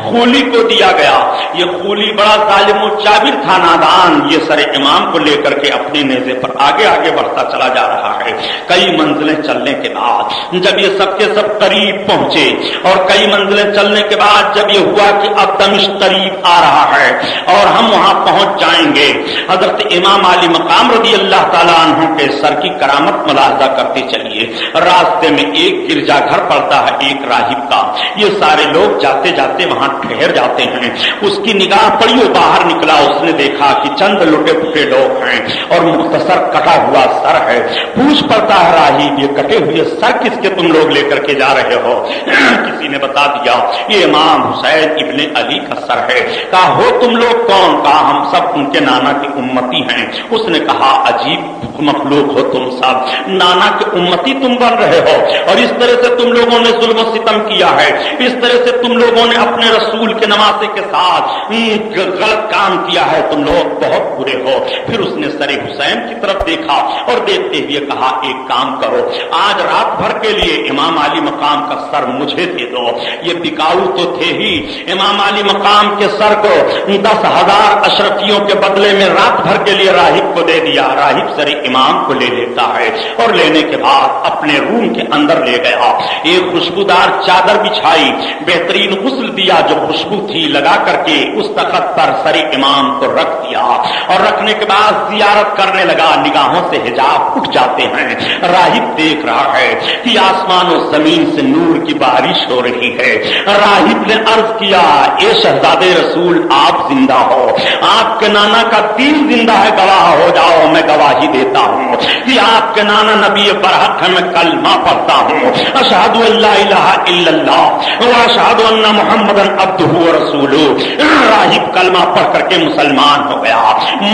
خولی کو دیا گیا. یہ خولی بڑا ظالم و جابر تھا، نادان. یہ سر امام کو لے کر کے اپنے نیزے پر آگے آگے بڑھتا چلا جا رہا ہے. کئی منزلیں چلنے کے بعد جب یہ سب کے سب قریب پہنچے اور کئی منزلیں چلنے کے بعد جب یہ ہوا کہ اب دمشق قریب آ رہا ہے اور ہم وہاں پہنچ جائیں گے، حضرت امام علی مقام رضی اللہ تعالیٰ عنہ کے سر کی کرامت ملاحظہ کرتے چلیے. راستے میں ایک گرجا گھر پڑتا ہے ایک راہب کا. یہ سارے لوگ جاتے جاتے وہاں ٹھہر جاتے ہیں. اس کی نگاہ پڑی، وہ باہر نکلا. اس نے دیکھا کہ چند لٹے پھٹے لوگ ہیں اور مختصر کٹا ہوا سر ہے. پوچھ پڑتا ہے راہب، یہ کٹے ہوئے سر کس کے تم لوگ لے کر کے جا رہے ہو؟ کسی نے بتا دیا یہ امام حسین ابن علی کا سر ہے. کہا ہو تم لوگ کون؟ کہا ہم سب ان کے نانا کی امتی ہیں. اس نے کہا عجیب مخلوق ہو تم سب، نانا کے امتی تم بن رہے ہو اور اس طرح سے تم لوگوں نے ظلم و ستم کیا ہے، اس طرح سے تم لوگوں نے اپنے رسول کے نواسے کے ساتھ غلط کام کیا ہے، تم لوگ بہت برے ہو. پھر اس نے سر حسین کی طرف دیکھا اور دیکھتے ہوئے کہا ایک کام کرو، آج رات بھر کے لیے امام علی مقام کا سر مجھے دے دو. یہ بکاؤ تو تھے ہی، امام علی مقام کے سر کو 10,000 اشرفیوں کے بدلے میں رات بھر کے لیے راہب کو دے دیا. راہب سر امام کو لے لیتا ہے اور لینے کے بعد اپنے روم کے اندر لے گیا. ایک خوشبودار چادر بچھائی، بہترین غسل دیا جو خوشبو تھی لگا کر کے اس تخت پر سر امام کو رکھ دیا اور رکھنے کے بعد زیارت کرنے لگا. نگاہوں سے حجاب اٹھ جاتے ہیں. راہب دیکھ رہا ہے کہ آسمان و زمین سے نور کی بارش ہو رہی ہے. راہب نے عرض کیا اے شہزادے رسول آپ زندہ ہو، آپ کے نانا کا دین زندہ ہے، گواہ ہو جاؤ. میں گواہی دیتا ہوں کہ آپ کے نانا نبی برحق ہے. میں کلمہ پڑھتا ہوں، اشہد ان لا الہ الا اللہ و اشہد ان محمدن عبدہ و رسولہ. راہب کلمہ پڑھ کر کے مسلمان ہو گیا.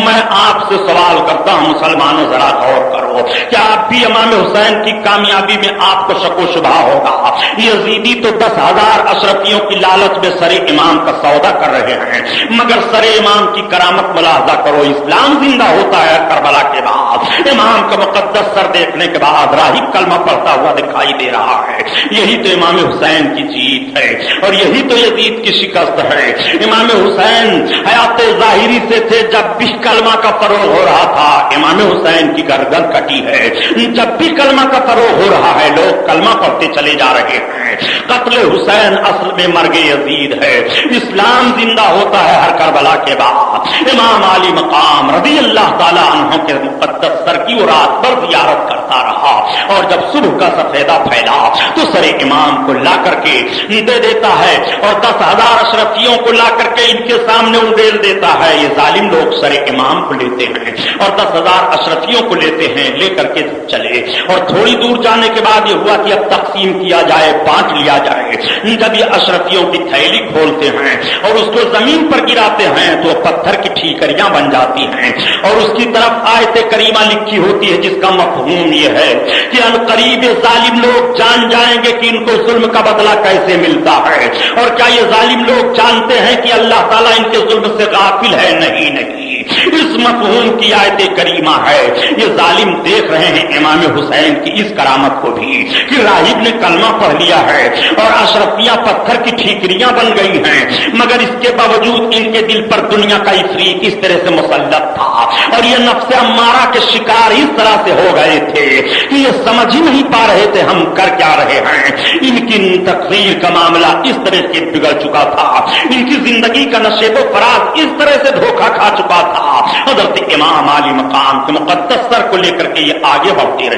میں آپ سے سوال کرتا ہوں مسلمانوں ذرا غور کرو، کیا آپ بھی امام حسین کی کامیابی میں آپ کو شک و شبہ ہوگا؟ یزیدی تو 10,000 اشرفیوں کی لالچ میں سر امام کا سودا کر رہے ہیں، مگر سر امام کی کرامت ملاحظہ کرو. اسلام زندہ ہوتا ہے کربلا کے بعد. امام کا مقدس سر دیکھنے کے بعد راہب کلمہ پڑھتا ہوا دکھائی دے رہا ہے. یہی تو امام حسین کی جیت ہے اور یہی تو یزید کی شکست ہے. امام حسین حیات ظاہری سے تھے جب بھی کلمہ کا فروغ ہو رہا تھا. امام حسین کی گردن کٹی ہے جب بھی کلمہ کا فروغ ہو رہا ہے. لوگ کلمہ پڑھتے چلے جا رہے ہیں. قتل حسین اصل میں مرگ یزید ہے. اسلام زندہ ہوتا ہے ہر کربلا کے بعد. امام علی مقام رضی اللہ تعالی عنہ کے مقدس سر की वो रात भर जियारत करता रहा और जब सुबह का सफेदा फैला तो सरे इमाम को ला करके दे देता है और 10,000 अशरफियों को ला करके इनके सामने उड़ेल देता है। ये जालिम लोग सरे इमाम को लेते हैं और 10,000 अशरफियों को लेते हैं, लेकर के चले और थोड़ी दूर जाने के बाद ये हुआ कि अब तकसीम किया जाए, बांट लिया जाए। जब ये अशरफियों की थैली खोलते हैं और उसको जमीन पर गिराते हैं तो पत्थर की ठीकरियां बन जाती हैं और उसकी तरफ आयत करीमा लिखी होती है जिसका मफहूम ये है कि अनकरीब जालिम लोग जान जाएंगे कि इनको जुल्म का बदला कैसे मिलता है। और क्या ये जालिम लोग जानते हैं कि अल्लाह ताला इनके जुल्म से गाफिल है? नहीं नहीं, इस मफहूम की आयत करीमा है। ये जालिम देख रहे हैं इमाम हुसैन की इस करामत को भी कि राहिब ने कलमा पढ़ लिया है और अशरफियां पत्थर की ठीकरियां बन गई हैं, मगर इसके बावजूद इनके दिल पर दुनिया का इफरीक इस तरह से मुसल्लत था और ये नफ्स अम्मारा के शिकार इस तरह से हो गए थे कि ये समझ ही नहीं पा रहे थे हम कर क्या रहे हैं। इनकी तकदीर का मामला इस तरह से बिगड़ चुका था, इनकी जिंदगी का नशेबो फराज इस तरह से धोखा खा चुका था। हजरत इमाम आली मकाम के मुकद्दस सर को लेकर के ये आगे बढ़ते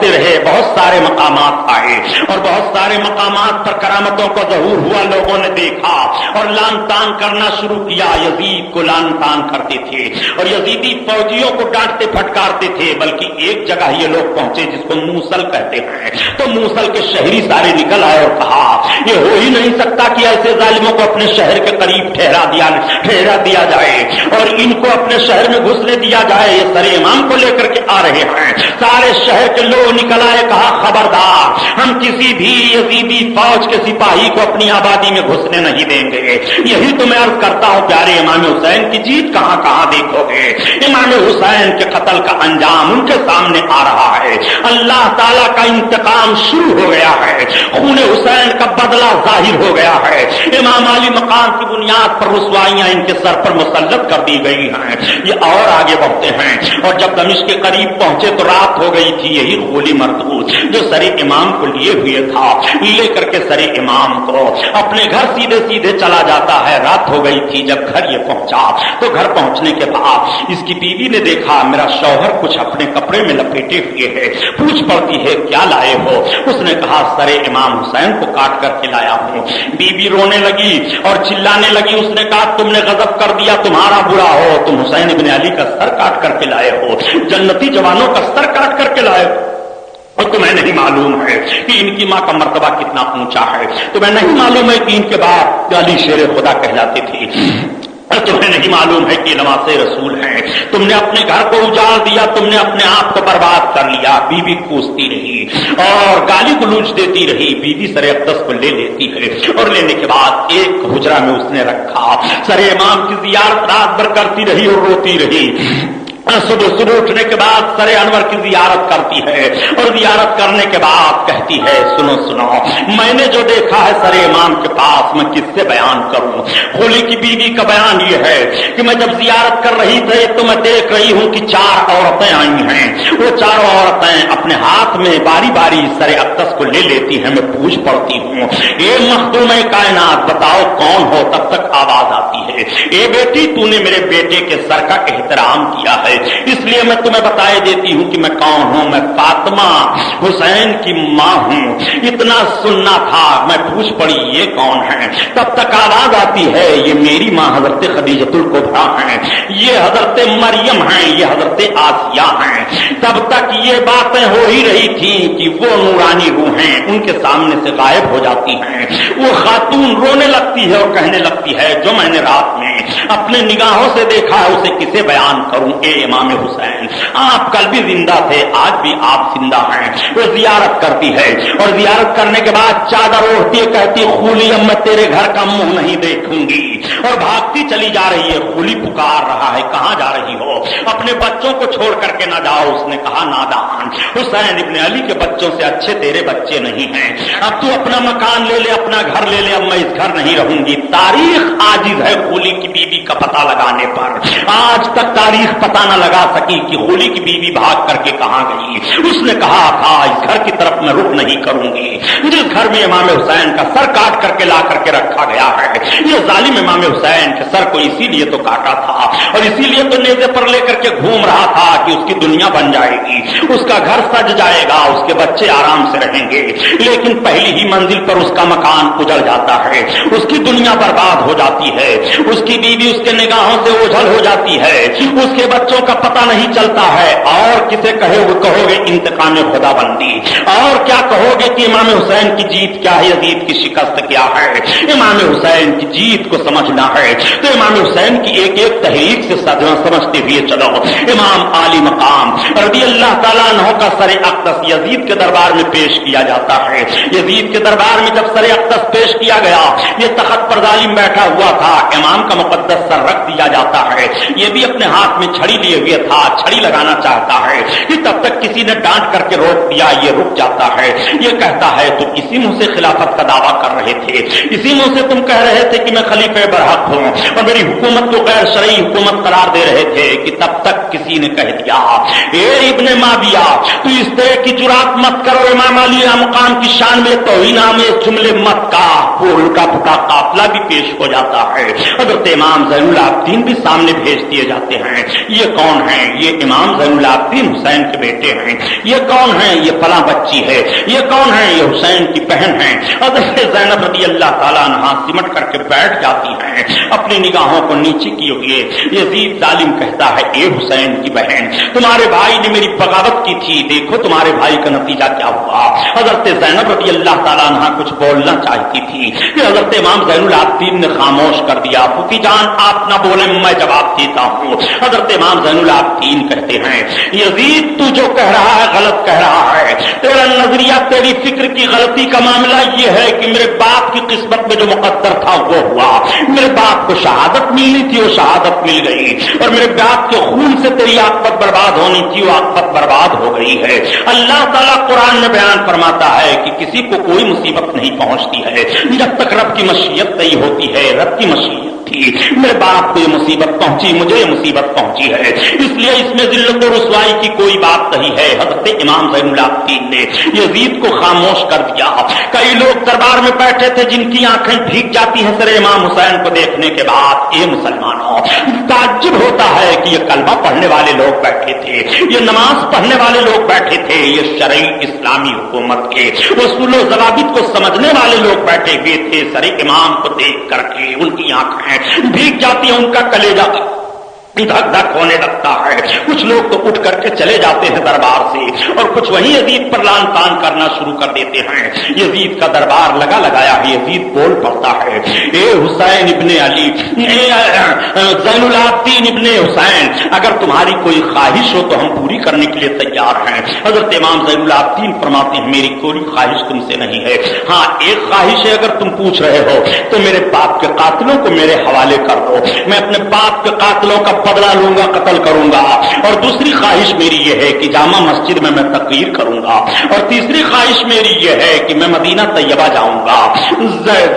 रहे। बहुत सारे मकामात आए और बहुत सारे मकामात पर करामतों को ज़हूर हुआ, लोगों ने देखा और लान तान करना शुरू किया। यजीद को लान तान करते थे और यजीदी फौजियों को डांटते फटकारते थे। बल्कि एक जगह ये लोग पहुंचे जिसको मूसल कहते हैं, तो मूसल के शहरी सारे निकल आए और कहा ये हो ही नहीं सकता कि ऐसे जालिमों को अपने शहर के करीब ठहरा दिया जाए और इनको अपने शहर में घुसने दिया जाए। ये सरे इमाम को लेकर के आ रहे हैं। सारे शहर के लोग निकल आए, कहा खबरदार, हम किसी भी यजीदी फौज के सिपाही को अपनी आबादी में घुसने नहीं देंगे। यही तो मैं अर्ज करता हूं प्यारे इमाम हुसैन की जीत कहां कहां देखोगे। इमाम हुसैन के कत्ल का अंजाम उनके सामने आ रहा है। अल्लाह ताला का इंतकाम शुरू हो गया है, खून हुसैन का बदला जाहिर हो गया है। इमाम अली मकाम की बुनियाद पर रुसवाइयां इनके सर पर मुसल्लत कर दी गई हैं। ये और आगे बढ़ते हैं और जब दमिश्क के करीब पहुंचे तो रात हो गई थी। यही गोली मरदूद जो सरे इमाम को लिए हुए था, लेकर के सरे इमाम को अपने घर सीधे सीधे चला जाता है। रात हो गई थी। जब घर ये पहुंचा तो घर पहुंचने के बाद इसकी बीवी ने देखा मेरा शौहर कुछ अपने कपड़े में लपेटे हुए है। पूछ पड़ती है क्या लाए हो? उसने कहा सरे इमाम हुसैन को काट करके लाया हूं। बीबी रोने लगी और चिल्लाने लगी। उसने कहा तुमने गजब कर दिया, तुम्हारा बुरा हो, तुम हुसैन इब्न अली का सर काट करके लाए हो, जन्नती जवानों का सर काट करके लाए हो। और तुम्हें नहीं मालूम है कि इनकी मां का मर्तबा कितना ऊंचा है? तुम्हें नहीं मालूम है कि इनके बाप अली शेर खुदा कहलाते थे? तुम्हें नहीं मालूम है कि नवासे रसूल हैं? तुमने अपने घर को उजाड़ दिया, तुमने अपने आप को बर्बाद कर लिया। बीवी पूछती रही और गाली गलूज देती रही। बीवी सरे अक़दस को ले लेती है और लेने के बाद एक हुजरा में उसने रखा। सरे इमाम की जियारत रात भर करती रही और रोती रही। सुबह उठने के बाद सरे अनवर की जियारत करती है और जियारत करने के बाद कहती है सुनो सुनो, मैंने जो देखा है सरे इमाम के पास मैं किससे बयान करूं। होली की बीवी का बयान ये है कि मैं जब जियारत कर रही थी तो मैं देख रही हूं कि 4 औरतें आई हैं। वो 4 औरतें अपने हाथ में बारी बारी सरे अक़दस को ले लेती हैं। मैं पूछ पड़ती हूं ए मखदूम कायनात बताओ कौन हो? तब तक आवाज आती है ए बेटी तूने मेरे बेटे के सर का एहतराम किया है, इसलिए मैं तुम्हें बताए देती हूं कि मैं कौन हूं। मैं फातिमा हुसैन की मां हूं। इतना सुनना था। मैं पूछ पड़ी ये कौन है? तब तक आवाज आती है ये मेरी मां हजरत खदीजतुल कुबरा हैं, ये हजरत मरियम हैं, ये हजरत आसिया हैं। तब तक ये बातें हो ही रही थी कि वो नूरानी रूहें उनके सामने से गायब हो जाती हैं। वो खातून रोने लगती है और कहने लगती है जो मैंने रात में अपने निगाहों से देखा है उसे किसे बयान करूं। ए इमाम हुसैन, आप कल भी जिंदा थे, आज भी आप जिंदा हैं। वो जियारत करती है और जियारत करने के बाद चादर ओढ़ती है, कहती खूली अब मैं तेरे घर का मुंह नहीं देखूंगी, और भागती चली जा रही है। खूली पुकार रहा है कहां जा रही हो? अपने बच्चों को छोड़ करके ना जाओ। उसने कहा नादान, हुसैन इब्न अली के बच्चों से अच्छे तेरे बच्चे नहीं हैं। अब तू अपना मकान ले ले, अपना घर ले ले, अब मैं इस घर नहीं रहूंगी। तारीख आजिज है खूली की बीवी का पता लगाने पर। आज तक तारीख पता न लगा सकी कि खूली की बीवी भाग करके कहां गई। उसने कहा था इस घर की तरफ मैं रुख नहीं करूंगी जिस घर में इमाम हुसैन का सर काट करके ला करके रखा गया है। ये जालिम इमाम हुसैन के सर को इसीलिए तो काटा था और इसीलिए तो नेज़े पर लेकर के घूम रहा था कि उसकी दुनिया बन जाएगी, उसका घर सज जाएगा, उसके बच्चे आराम से रहेंगे, लेकिन पहली ही मंजिल पर उसका मकान उजड़ जाता है, उसकी दुनिया बर्बाद हो जाती है, उसकी बीवी उसके निगाहों से ओझल हो जाती है, उसके बच्चों का पता नहीं चलता है। और किसे कहोगे इंतकाम खुदाबंदी, और क्या कहोगे कि इमाम हुसैन की जीत क्या है, यजीद की शिकस्त क्या है। इमाम हुसैन की जीत को समझना है तो इमाम हुसैन की एक एक तहरीक से समझते हुए चलो। इमाम आली मकाम रज़ी अल्लाह ताला अन्हु का सरे अक़दस यजीद के दरबार में पेश किया जाता है। यजीद के दरबार में जब सरे अक़दस पेश किया गया, ये तख्त पर जालिम बैठा हुआ था, इमाम का मुक़द्दस सर रख दिया जाता है, ये भी अपने हाथ में छड़ी लिए हुए था, छड़ी लगाना चाहता है कि तब तक किसी ने डांट करके रोक दिया, ये रुक जाता है। ये कहता है तुम इसी मुंह से खिलाफत का दावा कर रहे थे, इसी मुंह से तुम कह रहे थे कि मैं खलीफे बरहक हूं और मेरी हुकूमत को गैर शरई हुकूमत करार दे रहे थे कि तब तक किसी ने कह दिया ए इब्ने माविया तू इस तरह की जुरात मत करो, इमाम अली मकाम की शान में तौहीन में जुमले मत का। वो उल्टा पुल्टा काफिला भी पेश हो जाता है, हज़रत इमाम ज़ैनुल आबिदीन भी सामने भेज दिए जाते हैं। ये कौन है? ये इमाम ज़ैनुल आबिदीन हुसैन के बेटे हैं। ये कौन है? ये फला बच्ची है। ये कौन है? ये हुसैन की बहन है। हज़रत ज़ैनब रज़ी अल्लाह ताला अन्हा सिमट करके बैठ जाती हैं, अपनी निगाहों को नीचे किए हुए। यजीद जालिम कहता है ए हुसैन की बहन, तुम्हारे भाई ने मेरी बगावत की थी, देखो तुम्हारे भाई का नतीजा क्या हुआ। हज़रत ज़ैनब रज़ी अल्लाह ताला अन्हा कुछ बोलना चाहती थी कि हज़रत इमाम ज़ैनुल आबिदीन ने खामोश कर दिया। फूफी जान आप ना बोले, मैं जवाब देता हूँ। हज़रत इमाम ज़ैनुल आबिदीन कहते हैं यजीद तू जो कह रहा है गलत कह रहा है, तेरा नजरिया तेरी फिक्र की गलती का मामला ये है कि मेरे बाप की किस्मत में जो मुकद्दर था वो हुआ। मेरे बाप को शहादत मिलनी थी, वो शहादत मिल गई, और मेरे बाप के खून से तेरी आकबत बर्बाद होनी थी, वो आकबत बर्बाद हो गई है। अल्लाह ताला कुरान में बयान फरमाता है कि किसी को कोई मुसीबत नहीं पहुंचती है जब तक रब की मशीयत नहीं होती है। रब की मशीयत थी, मेरे बाप को ये मुसीबत पहुंची, मुझे ये मुसीबत पहुंची है, इसलिए इसमें जिल्लत और रुसवाई की कोई बात नहीं है। हज़रत इमाम ज़ैनुल आबिदीन ने यजीद को खामोश कर दिया। कई लोग दरबार में बैठे थे जिनकी आंखें भीग जाती हैं सरे इमाम हुसैन को देखने के बाद। ये मुसलमानों, ताज्जुब होता है कि ये कलमा पढ़ने वाले लोग बैठे थे, ये नमाज पढ़ने वाले लोग बैठे थे, ये शरई इस्लामी हुकूमत के उसूल व ज़वाबित को समझने वाले लोग बैठे हुए थे। सरे इमाम को देख करके उनकी आंखें भीग जाती है, उनका कलेजा धक धक होने लगता है। कुछ लोग तो उठ करके चले जाते हैं दरबार से और कुछ वहीं यजीद पर लान तान करना शुरू कर देते हैं। यजीद का दरबार लगा लगाया है, यजीद बोल पड़ता है ए हुसैन इब्ने अली, ज़ैनुल आबिदीन इब्ने हुसैन, अगर तुम्हारी कोई ख्वाहिश हो तो हम पूरी करने के लिए तैयार हैं। हज़रत इमाम ज़ैनुल आबिदीन फरमाते हैं मेरी कोई ख्वाहिश तुमसे नहीं है, हाँ एक ख्वाहिश है, अगर तुम पूछ रहे हो तो मेरे बाप के कातिलों को मेरे हवाले कर दो, मैं अपने बाप के कातिलों का बदला लूंगा, कत्ल करूंगा। और दूसरी ख्वाहिश मेरी यह है कि जामा मस्जिद में मैं तकरीर करूंगा, और तीसरी ख्वाहिश मेरी यह है कि मैं मदीना तैयबा जाऊंगा।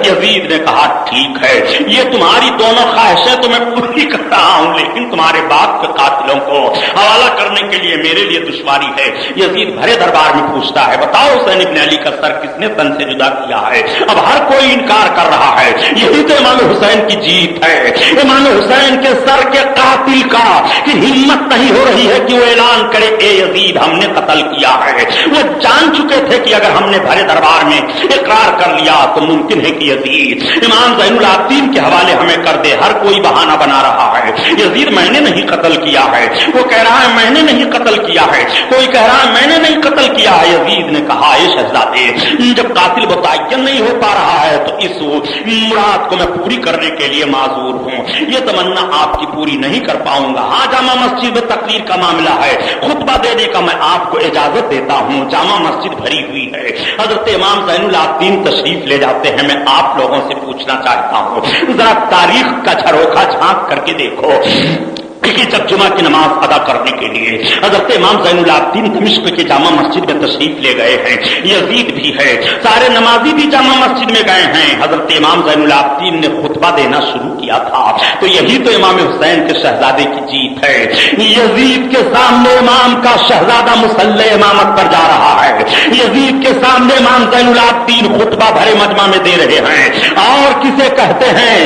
यजीद ने कहा ठीक है, ये तुम्हारी दोनों ख्वाहिशें तो मैं पूरी कर रहा हूं, लेकिन तुम्हारे बाप के कातिलों को हवाला करने के लिए मेरे लिए दुश्वारी है। यजीद भरे दरबार में पूछता है बताओ हुसैन इब्ने अली का सर किसने तन से जुदा किया है? अब हर कोई इनकार कर रहा है, यही तो इमाम हुसैन की जीत है। इमाम हुसैन के सर के कातिल का कि हिम्मत नहीं हो रही है कि वो ऐलान करे ए यजीद हमने कत्ल किया है। वो जान चुके थे कि अगर हमने भरे दरबार में इकरार कर लिया तो मुमकिन है कि यजीद इमाम ज़ैनुल आबिदीन के हवाले हमें कर दे। हर कोई बहाना बना रहा है, यजीद मैंने नहीं कत्ल किया है, वो कह रहा है मैंने नहीं कत्ल किया है, कोई कह रहा है मैंने नहीं कत्ल किया है। यजीद ने कहा ए शहजादे, जब कातिल मुतय्यन नहीं हो पा रहा है तो इस मुराद को मैं पूरी करने के लिए माजूर हूं, ये तमन्ना आपकी पूरी नहीं कर पाऊंगा। हाँ जामा मस्जिद में तकरीर का मामला है, खुतबा देने का मैं आपको इजाजत देता हूं, जामा मस्जिद भरी हुई है। हज़रत इमाम ज़ैनुल आबिदीन तशरीफ ले जाते हैं। मैं आप लोगों से पूछना चाहता हूं जरा तारीख का झरोखा झांक करके देखो कि जब जुमा की नमाज अदा करने के लिए हज़रत इमाम ज़ैनुल आबिदीन दमिश्क के जामा मस्जिद में तशरीफ ले गए हैं, यजीद भी है, सारे नमाजी भी जामा मस्जिद में गए हैं। हज़रत इमाम ज़ैनुल आबिदीन ने खुतबा देना शुरू किया था, तो यही तो इमाम हुसैन के शहजादे की जीत है। यजीद के सामने इमाम का शहजादा मुसल्ले इमामत पर जा रहा है, यजीद के सामने इमाम ज़ैनुल आबिदीन खुतबा भरे मजमा में दे रहे हैं। और किसे कहते हैं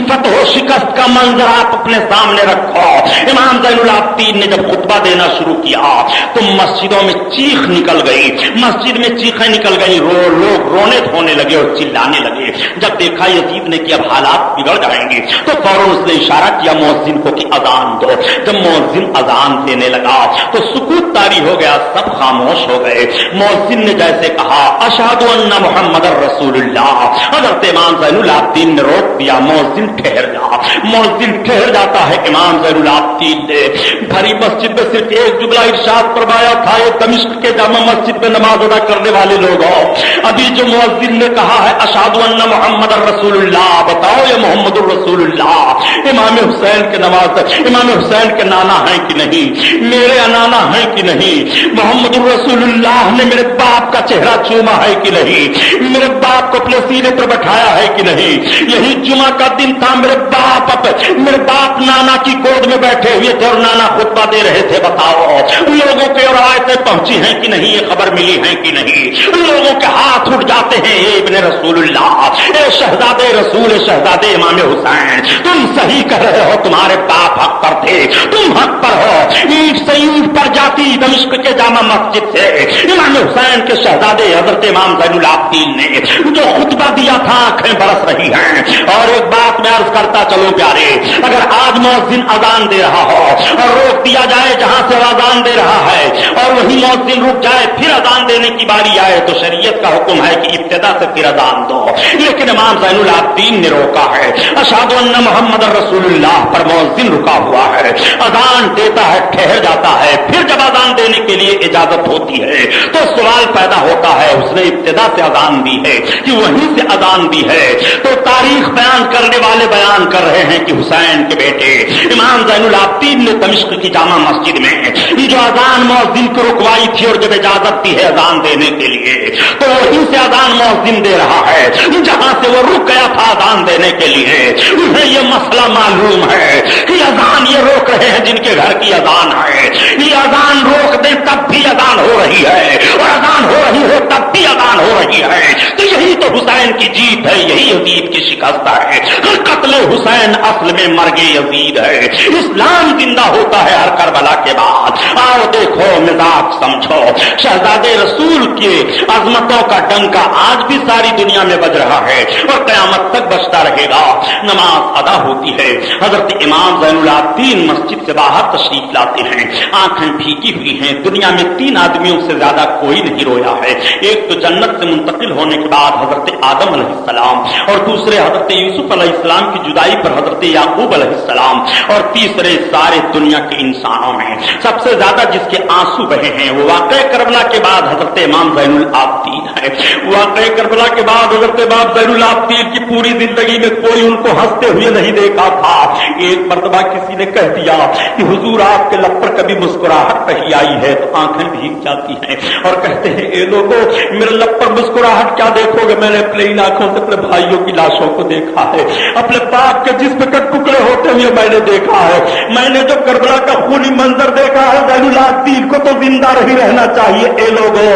फतह शिकस्त का मंजर आप अपने सामने रखो, इमाम ज़ैनुल आबिदीन ने जब खुतबा देना शुरू किया तो मस्जिदों में चीख निकल गई, मस्जिद में चीखें निकल गई, लोग रोने धोने लगे और चिल्लाने लगे। जब देखा यजीद ने कि अब हालात बिगड़ जाएंगे तो फौरन उसने इशारा किया मुअज्जिन को कि अजान दो। जब मुअज्जिन अजान देने लगा तो सुकूत तारी हो गया, सब खामोश हो गए। मुअज्जिन ने जैसे कहा अशहदु अन्ना मुहम्मदर रसूलुल्लाह, हज़रत इमाम ज़ैनुल आबिदीन ने रोक दिया, मुअज्जिन ठहर जा। मुअज्जिन ठहर जाता है। इमाम ज़ैनुल आबिदीन ने भरी मस्जिद में सिर्फ एक जुमला इरशाद फरमाया था, ये दमिश्क के जामा मस्जिद में नमाज अदा करने वाले लोग हो, अभी जो मुअज्जिन ने कहा है अशहदु अन्ना मुहम्मदर रसूलुल्लाह, बताओ ये मोहम्मदुर रसूलुल्लाह इमाम हुसैन के नमाज, इमाम हुसैन के नाना हैं कि नहीं, मेरे अनाना हैं कि नहीं, मोहम्मदुर रसूलुल्लाह ने मेरे बाप का चेहरा चूमा है कि नहीं, मेरे बाप को अपने सीने पर बैठाया है कि नहीं। यही जुमा का दिन था, मेरे बाप नाना की गोद में बैठे हुए थे और नाना खुतबा दे रहे थे। बताओ लोगों के और आयतें पहुंची हैं कि नहीं, ये खबर मिली है कि नहीं। लोगों के हाथ उठ जाते हैं, ए इब्ने रसूलुल्लाह, ए शहजादे रसूल, शहजादे इमाम हुसैन, तुम सही कह रहे हो, तुम्हारे बाप हक पर थे, तुम हक पर हो। ईंट से ईंट पर जाती दमिश्क के जामा मस्जिद से इमाम हुसैन के शहजादे हजरत इमाम ज़ैनुल आबिदीन ने जो खुतबा दिया था, आंखें बरस रही हैं। और एक बात मैं अर्ज करता चलो प्यारे, अगर आज मुअज्जिन अजान दे रहा हो और रोक दिया जाए जहां से अजान दे रहा है और वही मुअज्जिन रुक जाए, फिर अजान देने की बारी आए तो शरीयत का हुक्म है कि इब्तिदा से फिर अजान दो। लेकिन इमाम ज़ैनुल आबिदीन ने रोका है। अशहदु अन्ना मुहम्मदर रसूलुल्लाह पर मुअज्जिन रुका हुआ है, अजान देता है, ठहर जाता है। फिर जब अजान देने के लिए इजाजत होती है तो सवाल पैदा होता है, उसने इब्तिदा से अजान दी है कि वहीं से अजान दी है। तो तारीख बयान करने वाले बयान कर रहे हैं कि हुसैन के बेटे इमाम ज़ैनुल आबिदीन ने दमिश्क की जामा मस्जिद में जो अजान मुअज्जिन को रुकवाई थी और जब इजाजत दी है अजान देने के लिए, तो वहीं से अजान मुअज्जिन दे रहा है जहां से वो रुक गया था अजान देने के लिए। उन्हें यह मसला मालूम है कि अजान ये रोक रहे हैं जिनके घर की अजान है, ये अजान रोक दे तब भी अजान हो रही है और अजान हो रही हो तब भी अजान हो रही है। तो यही तो हुसैन की जीत है, यही यजीद की शिकस्त है। कत्ल हुसैन असल में मर्गे यजीद है। इस्लाम जिंदा होता है हर करबला के बाद। आओ देखो, मिजाज समझो, शहजादे रसूल की अजमतों का डंका आज भी सारी दुनिया में बज रहा है और कयामत तक बजता रहेगा। नमाज अदा होती है। हजरत इमाम ज़ैनुल आबिदीन मस्जिद से बाहर तशरीफ लाते हैं, आंखें भीगी हुई हैं। दुनिया में 3 आदमियों से ज्यादा कोई नहीं रोया है। एक तो जन्नत से मुंतकिल होने के बाद हजरत आदम अलैहिस्सलाम, और दूसरे हजरत यूसुफ अलैहिस्सलाम की जुदाई पर हजरत याकूब अलैहिस्सलाम, और तीसरे सारे दुनिया के इंसानों में सबसे ज्यादा जिसके आंसू बहे हैं वो वाक़या करबला के बाद हजरत इमाम ज़ैनुल आबिदीन है। वाक़या करबला के बाद हजरत इमाम ज़ैनुल आबिदीन की पूरी जिंदगी में कोई उनको हंसते हुए नहीं देखा था। एक मर्तबा किसी ने कह दिया कि हुजूर आपके लब पर कभी मुस्कुराहट नहीं आई है, तो आंखें भीग जाती हैं और कहते हैं ए लोगों, मेरे लब पर मुस्कुराहट क्या देखोगे, मैंने अपने इन आंखों से अपने भाइयों की लाशों को देखा है, अपने बाप के जिस्म के टुकड़े होते हुए मैंने देखा है, मैंने जो करबला का खूनी मंजर देखा है, ज़ैनुल आबिदीन को तो जिंदा नहीं रहना चाहिए। ए लोगों,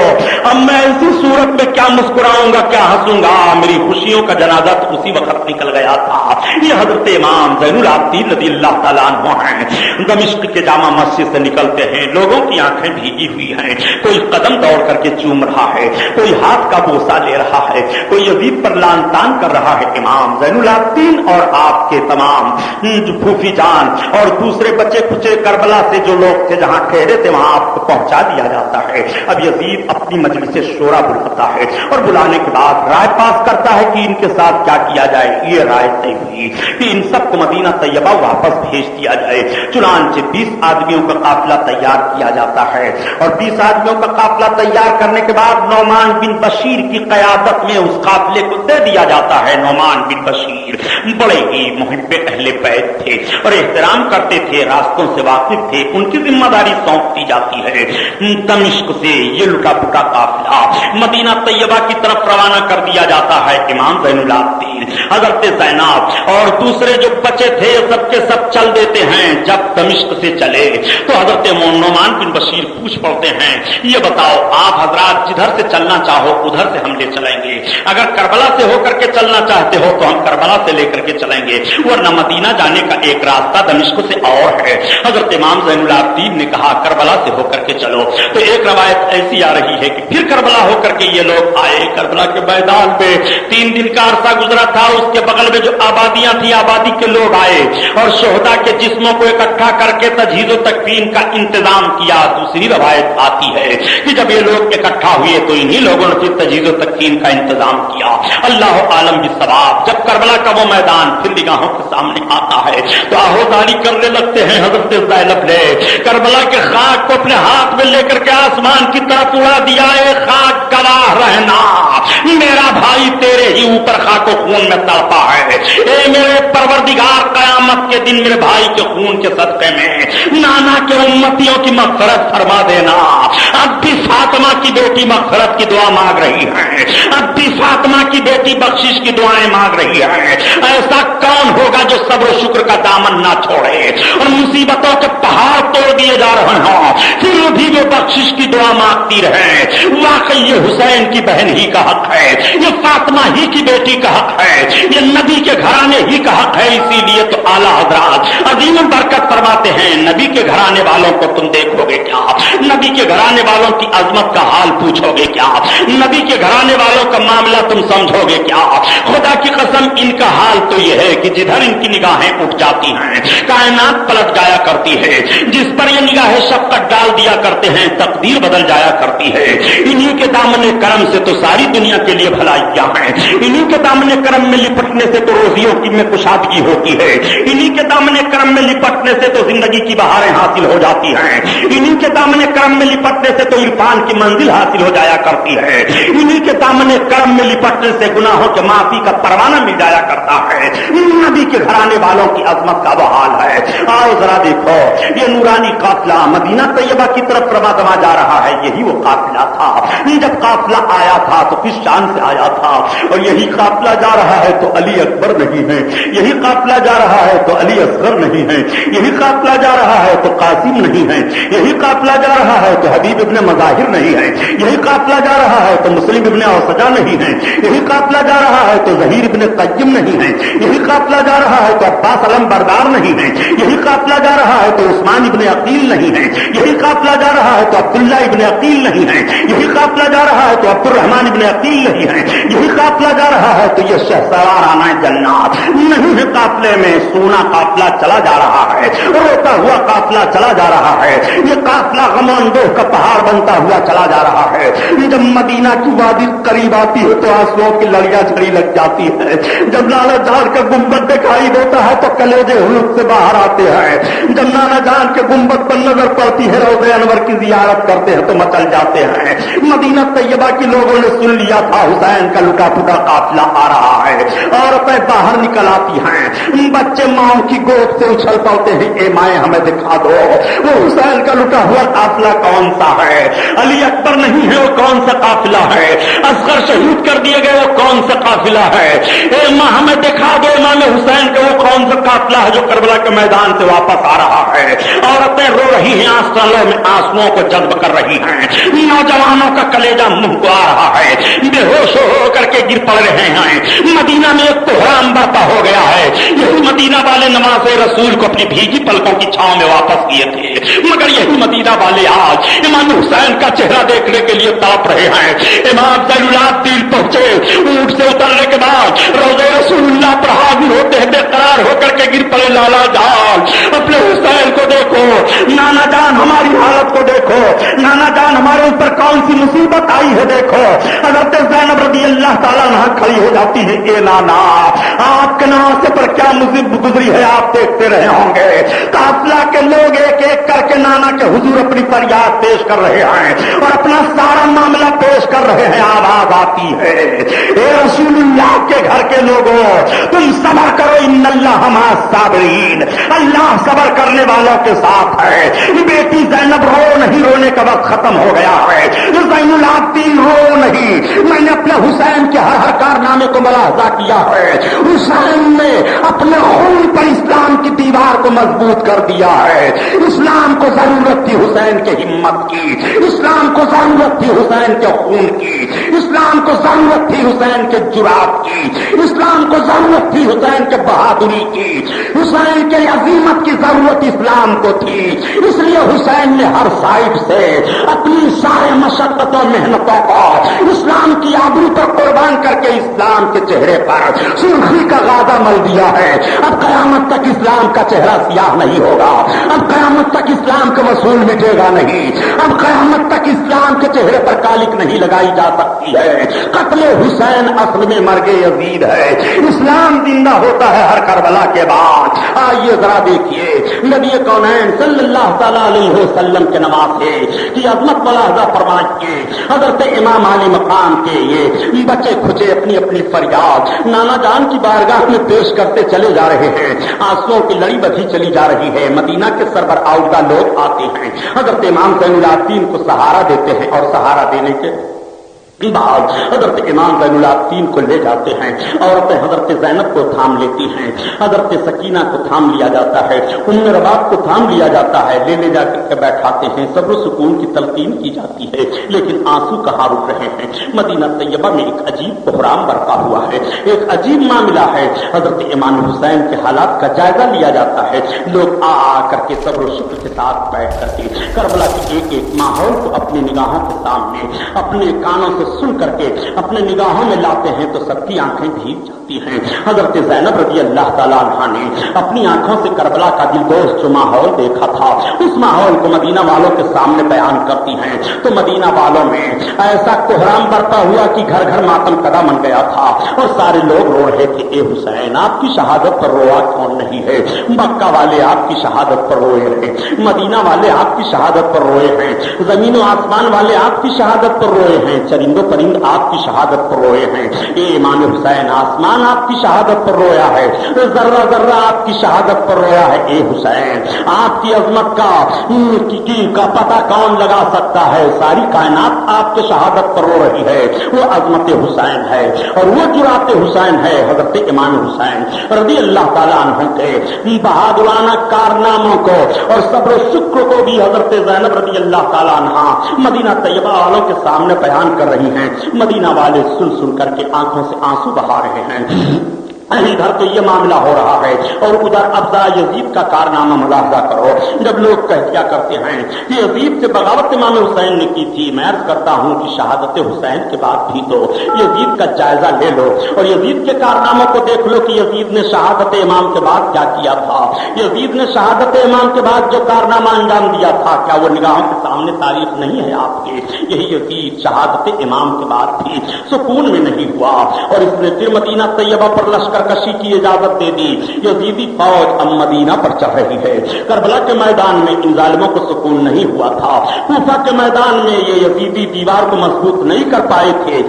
अब मैं इसी सूरत में क्या मुस्कुराऊंगा, क्या हंसूंगा, मेरी खुशियों का जनाजा तो उसी वक्त निकल गया था। ये हजरत इमाम ज़ैनुल आबिदीन रज़ियल्लाहु तआला अन्हु हैं। दमिश्क के जामा मस्जिद से निकलते हैं, लोगों की आंखें भीगी हुई हैं, कोई कदम दौड़ करके चूम रहा है, कोई हाथ का बोसा ले रहा है, कोई यजीद पर लान तान कर रहा है। इमाम ज़ैनुल आबिदीन और आपके तमाम फूफी जान और दूसरे बच्चे कुचे करबला से जो लोग थे जहां ठहरे थे वहां आपको पहुंचा दिया जाता है। अब यजीद अपनी मजलिस से शोरा बुलाता है और बुलाने के बाद राय पास करता है कि इनके साथ क्या किया जाए। ये राय तय हुई कि इन सबको मदीना तैयबा वापस भेज दिया जाए। चुनांचे 20 आदमियों का काफिला तैयार किया जाता है और 20 आदमियों का काफिला तैयार करने के बाद नौमान बिन बशीर की क़यादत में उस काफिले को दे दिया जाता है। नौमान बिन बशीर बड़े ही मुहिब्बे अहले बैत थे और एहतराम करते थे, रास्तों से वाकिफ थे, उनकी जिम्मेदारी सौंप दी जाती ہے دمشق سے یہ لٹا پٹا قافلہ مدینہ طیبہ کی طرف روانہ کر دیا جاتا ہے. امام زین العابدین حضرت زینب اور دوسرے جو بچے تھے سب کے سب چل دیتے ہیں. جب دمشق سے چلے تو حضرت نعمان بن بشیر پوچھ پڑتے ہیں یہ بتاؤ آپ حضرات جدھر سے چلنا چاہو ادھر سے ہم لے چلیں گے, اگر کربلا سے ہو کر کے چلنا چاہتے ہو تو ہم کربلا سے لے کر کے چلیں گے, ورنہ مدینہ جانے کا ایک راستہ دمشق سے اور ہے. حضرت امام زین العابدین نے کہا کربلا سے ہو کر کے چلو. تو ایک روایت ایسی آ رہی ہے کہ پھر کربلا ہو کر کے یہ لوگ آئے. کربلا کے میدان پہ 3 دن کا عرصہ گزرا تھا. اس کے بغل میں جو آبادیاں تھی آبادی کے لوگ آئے اور شہداء کے جسموں کو اکٹھا کر کے تجہیز و تکفین کا انتظام کیا. دوسری روایت آتی ہے کہ جب یہ لوگ اکٹھا ہوئے تو انہی لوگوں نے پھر تجہیز و تکفین کا انتظام کیا. اللہ عالم بالثواب. جب کربلا کا وہ میدان پھر نگاہوں کے سامنے آتا ہے تو آہوزاری کرنے لگتے ہیں. حضرت زینب نے کربلا کے خاک کو اپنے ہاتھ میں لے کر کے آسمان کی طرف اڑا دیا. اے خاک گواہ رہنا میرا بھائی تیرے ہی اوپر خاک و خون میں تڑپا ہے. اے میرے پروردگار قیامت کے دن میرے بھائی کے خون کے صدقے میں نانا کے امتیوں کی مغفرت فرما دینا. اب بھی فاطمہ کی بیٹی مغفرت کی دعا مانگ رہی ہے, اب بھی فاطمہ کی بیٹی بخشش کی دعائیں مانگ رہی ہے. ایسا کون ہوگا جو صبر و شکر کا دامن نہ چھوڑے اور مصیبتوں کے پہاڑ توڑ دیے جا رہے ہوں پھر بھی وہ بخشش کی دعا مانگتی رہے. واقعی یہ حسین کی بہن ہی کا حق ہے, یہ فاطمہ ہی کی بیٹی کا حق ہے, یہ نبی کے گھرانے ہی کا حق ہے. اسی لیے تو اعلیٰ حضرات عظیم برکت فرماتے ہیں نبی کے گھرانے والوں کو تم دیکھو گے کیا, نبی کے گھرانے والوں کی عظمت کا حال پوچھو گے کیا, نبی کے گھرانے والوں کا معاملہ تم سمجھو گے کیا. خدا کی قسم ان کا حال تو یہ ہے کہ جدھر ان کی نگاہیں اٹھ جاتی ہیں کائنات پلٹ جایا کرتی ہے, جس پر یہ نگاہیں شفقت ڈال دیا کرتے ہیں تقدیر بدل جایا کرتی ہے. انہی کے دامن کرم سے تو ساری دنیا کے لیے بھلائیاں ہیں, انہی کے دامن کرم میں لپٹنے سے تو روزیوں کی میں کشادگی ہوتی ہے, انہی کے دامن کرم میں لپٹنے سے تو زندگی کی بہاریں حاصل ہو جاتی ہیں, انہی کے دامن کرم میں لپٹنے سے تو عرفان کی منزل حاصل ہو جایا کرتی ہے, انہی کے دامن کرم میں لپٹنے سے گناہوں کے معافی کا پروانہ مل جایا کرتا ہے. نبی کے گھرانے والوں کی عظمت کا وہ حال ہے. آؤ ذرا دیکھو یہ نورانی قافلہ مدینہ طیبہ کی طرف رواں جا رہا ہے. یہی وہ قافلہ تھا جب قافلہ آیا تھا تو کس شان سے آیا تھا, اور یہی قافلہ جا رہا ہے تو علی اکبر نہیں ہے, یہی قافلہ جا رہا ہے تو علی اصغر نہیں ہے, یہی قافلہ جا رہا ہے تو قاسم نہیں ہے, یہی قافلہ جا رہا ہے تو حبیب ابن مظاہر نہیں ہے, یہی قافلہ جا رہا ہے تو مسلم ابن اوسجا نہیں ہے, یہی قافلہ جا رہا ہے تو ظہیر ابن قیم نہیں ہے, یہی قافلہ جا رہا ہے تو عباس علم بردار نہیں ہے, یہی قافلہ جا رہا ہے تو عثمان ابن عقیل نہیں ہے, یہی قافلہ جا رہا ہے تو عبداللہ ابن عقیل نہیں ہے, یہی قافلہ جا رہا ہے تو عبد الرحمان ابن عقیل نہیں ہے, یہی قافلہ جا رہا ہے تو یہ شہسوارانہ جنات نہیں ہے. قافلے میں سونا قافلہ چلا جا رہا ہے, روتا ہوا قافلہ چلا جا رہا ہے, یہ قافلہ غم اندوہ کا پہاڑ بنتا ہوا چلا جا رہا ہے. جب مدینہ کی وادی قریب آتی ہے تو آنسوؤں کی لڑیاں جھڑی لگ جاتی ہے, جب نانا جان کا گنبد دکھائی دیتا ہے تو کلیجے حلق سے باہر آتے ہیں, جب نانا جان کے گنبد پر نظر پڑتی ہے روضہ انور کی زیارت کرتے ہیں تو مچل جاتے ہیں. مدینہ طیبہ کے لوگوں نے سن لیا تھا حسین کا لٹا پھٹا قافلہ آ رہا ہے, عورتیں باہر نکل آتی ہیں, بچے ماں کی گود سے اچھل پڑتے ہیں, اے مائیں ہمیں دکھا دو وہ حسین کا لٹا ہوا قافلہ کون سا ہے, علی اکبر نہیں ہے وہ کون سا قافلہ ہے, اصغر شہید کر دیے گئے وہ کون سا قافلہ ہے, اے ماں ہمیں دکھا دو امام حسین کا وہ کون سا قافلہ ہے جو کربلا کے میدان سے واپس آ رہا ہے. عورتیں رو رہی ہیں, آنسوؤں میں آنسوؤں کو جذب کر رہی ہیں, نوجوانوں کا کلیجہ منہ کو آ رہا ہے, بے ہوش ہو کر کے گر پڑ رہے ہیں. مدینہ میں ایک کوہرام برپا ہو گیا ہے. یہی مدینہ والے نماز رسول کو اپنی بھیگی پلکوں کی چھاؤں میں واپس کیے تھے, مگر یہی مدینہ والے آج امام حسین کا چہرہ دیکھنے کے لیے تڑپ رہے ہیں. امام زین العابدین پہنچے, اونٹ سے اترنے کے بعد روضہ رسول اللہ پر حاضر ہوتے ہیں, بے قرار ہو کر کے گر پڑے, لالا جان اپنے حسین کو دیکھو, نانا جان ہماری حالت کو دیکھو, نانا جان ہمارے اوپر کون سی مصیبت آئی ہے دیکھو. حضرت زینب رضی اللہ تعالیٰ عنہ کھڑی ہو جاتی ہے, اے نانا آپ کے ناصے پر کیا مصیبت گزری ہے آپ دیکھتے رہے ہوں گے. قافلہ کے لوگ ایک ایک کر کے نانا کے حضور اپنی فریاد پیش کر رہے ہیں اور اپنا سارا معاملہ پیش کر رہے ہیں. آواز آتی ہے, اے رسول اللہ کے گھر کے لوگوں تم صبر کرو, ان اللہ مع الصابرین, اللہ صبر کرنے والوں کے ساتھ ہے. بیٹی زینب رو نہیں, رونے کا وقت ختم ہو گیا ہے. زین العابدین ہو نہیں, میں نے اپنے حسین کے ہر کارنامے کو ملاحظہ کیا ہے. حسین نے اپنے خون پر اسلام کی دیوار کو مضبوط کر دیا ہے. اسلام کو ضرورت تھی حسین کے ہمت کی, اسلام کو ضرورت تھی حسین کے خون کی, اسلام کو ضرورت تھی حسین کے جرات کی, اسلام کو ضرورت تھی حسین کے بہادری کی, حسین کے عظیمت کی ضرورت اسلام کو تھی. اس لیے حسین نے ہر سائڈ سے اپنی سارے مشقت و محنتوں کو اسلام کی آبرو پر قربان کر کے اسلام کے چہرے پر سرخی کا غازہ مل دیا ہے. اب قیامت تک اسلام کا چہرہ سیاہ نہیں ہوگا, اب قیامت تک اسلام کا وصول مٹے گا نہیں, اب قیامت تک اسلام کے چہرے پر کالک نہیں لگائی جا سکتی ہے. قتل حسین اصل میں مرگ یزید ہے. اسلام زندہ ہوتا ہے ہر کربلا کے بعد. آئیے ذرا دیکھیے نبی کونین صلی اللہ تعالی علیہ وسلم کے نواسے کی عظمت ملاحظہ فرمائیے. حضرت امام علی مقام کے یہ بچے کھچے اپنی اپنی فریاد نانا جان کی بارگاہ میں پیش کرتے چلے جا رہے ہیں. آنسوؤں کی لڑی بجھی چلی جا رہی ہے. مدینہ کے سربر آؤدہ لوگ آتے ہیں, حضرت امام زین العابدین کو سہارا دیتے ہیں, اور سہارا دینے کے بعد حضرت امام زین العابدین کو لے جاتے ہیں. عورتیں حضرت زینب کو تھام لیتی ہیں, حضرت سکینہ کو تھام لیا جاتا ہے, ام رباب کو تھام لیا جاتا ہے, لے جا کر کے بیٹھاتے ہیں. صبر و سکون کی تلقین کی جاتی ہے, لیکن آنسو کہاں رک رہے ہیں. مدینہ طیبہ میں ایک عجیب بحران برپا ہوا ہے, ایک عجیب معاملہ ہے. حضرت امام حسین کے حالات کا جائزہ لیا جاتا ہے. لوگ آ کر کے صبر و شکر کے ساتھ بیٹھ کر کے کربلا کے ایک ایک ماحول کو اپنی نگاہوں کے سامنے اپنے کانوں سے سن کر کے اپنے نگاہوں میں لاتے ہیں تو سب کی آنکھیں بھیگ جاتی ہیں. حضرت زینب رضی اللہ تعالیٰ عنہا نے اپنی آنکھوں سے کربلا کا دلگوش جو ماحول دیکھا تھا, اس ماحول کو مدینہ والوں کے سامنے بیان کرتی ہیں. تو مدینہ والوں میں ایسا کوہرام برپا ہوا کہ گھر گھر ماتم کدا من گیا تھا, اور سارے لوگ رو رہے تھے, اے حسین آپ کی شہادت پر روا کون نہیں ہے. مکہ والے آپ کی شہادت پر روئے ہیں, مدینہ والے آپ کی شہادت پر روئے ہیں, زمین و آسمان والے آپ کی شہادت پر روئے ہیں, چرند و پرند آپ کی شہادت پر روئے ہیں. اے امام حسین آسمان آپ کی شہادت پر رویا ہے, ذرہ ذرہ آپ کی شہادت پر رویا ہے. اے حسین آپ کی عظمت کا پتہ کون لگا سکتا ہے, ساری کائنات آپ کے شہادت پر رو رہی ہے. وہ عظمت حسین ہے اور وہ جرات حسین ہے. حضرت امام حسین رضی اللہ تعالیٰ عنہ کے بہادرانہ کارناموں کو اور صبر و شکر کو بھی حضرت زینب رضی اللہ تعالیٰ عنہ مدینہ طیبہ والوں کے سامنے بیان کر رہی ہیں. مدینہ والے سن سن کر کے آنکھوں سے آنسو بہا رہے ہیں. ادھر تو یہ معاملہ ہو رہا ہے اور ادھر اب ذرا یزید کا کارنامہ ملاحظہ کرو. جب لوگ کیا کرتے ہیں کہ یزید سے بغاوت امام حسین نے کی تھی, میں عرض کرتا ہوں کہ شہادت حسین کے بعد بھی تو یزید کا جائزہ لے لو اور یزید کے کارناموں کو دیکھ لو کہ یزید نے شہادت امام کے بعد کیا کیا تھا. یزید نے شہادت امام کے بعد جو کارنامہ انجام دیا تھا, کیا وہ نگاہوں کے سامنے تاریخ نہیں ہے آپ کے. یہی یزید شہادت امام کے بعد بھی سکون میں نہیں ہوا اور اس نے پھر مدینہ طیبہ پر لشکر کشی کی اجازت دے دی. یزیدی فوج اب مدینہ پر چڑھ رہی ہے. کربلا کے میدان میں ان ظالموں کو سکون نہیں ہوا تھا, کوفہ کے میدان میں یہ یزیدی دیوار کو مضبوط نہیں کر پائے تھے.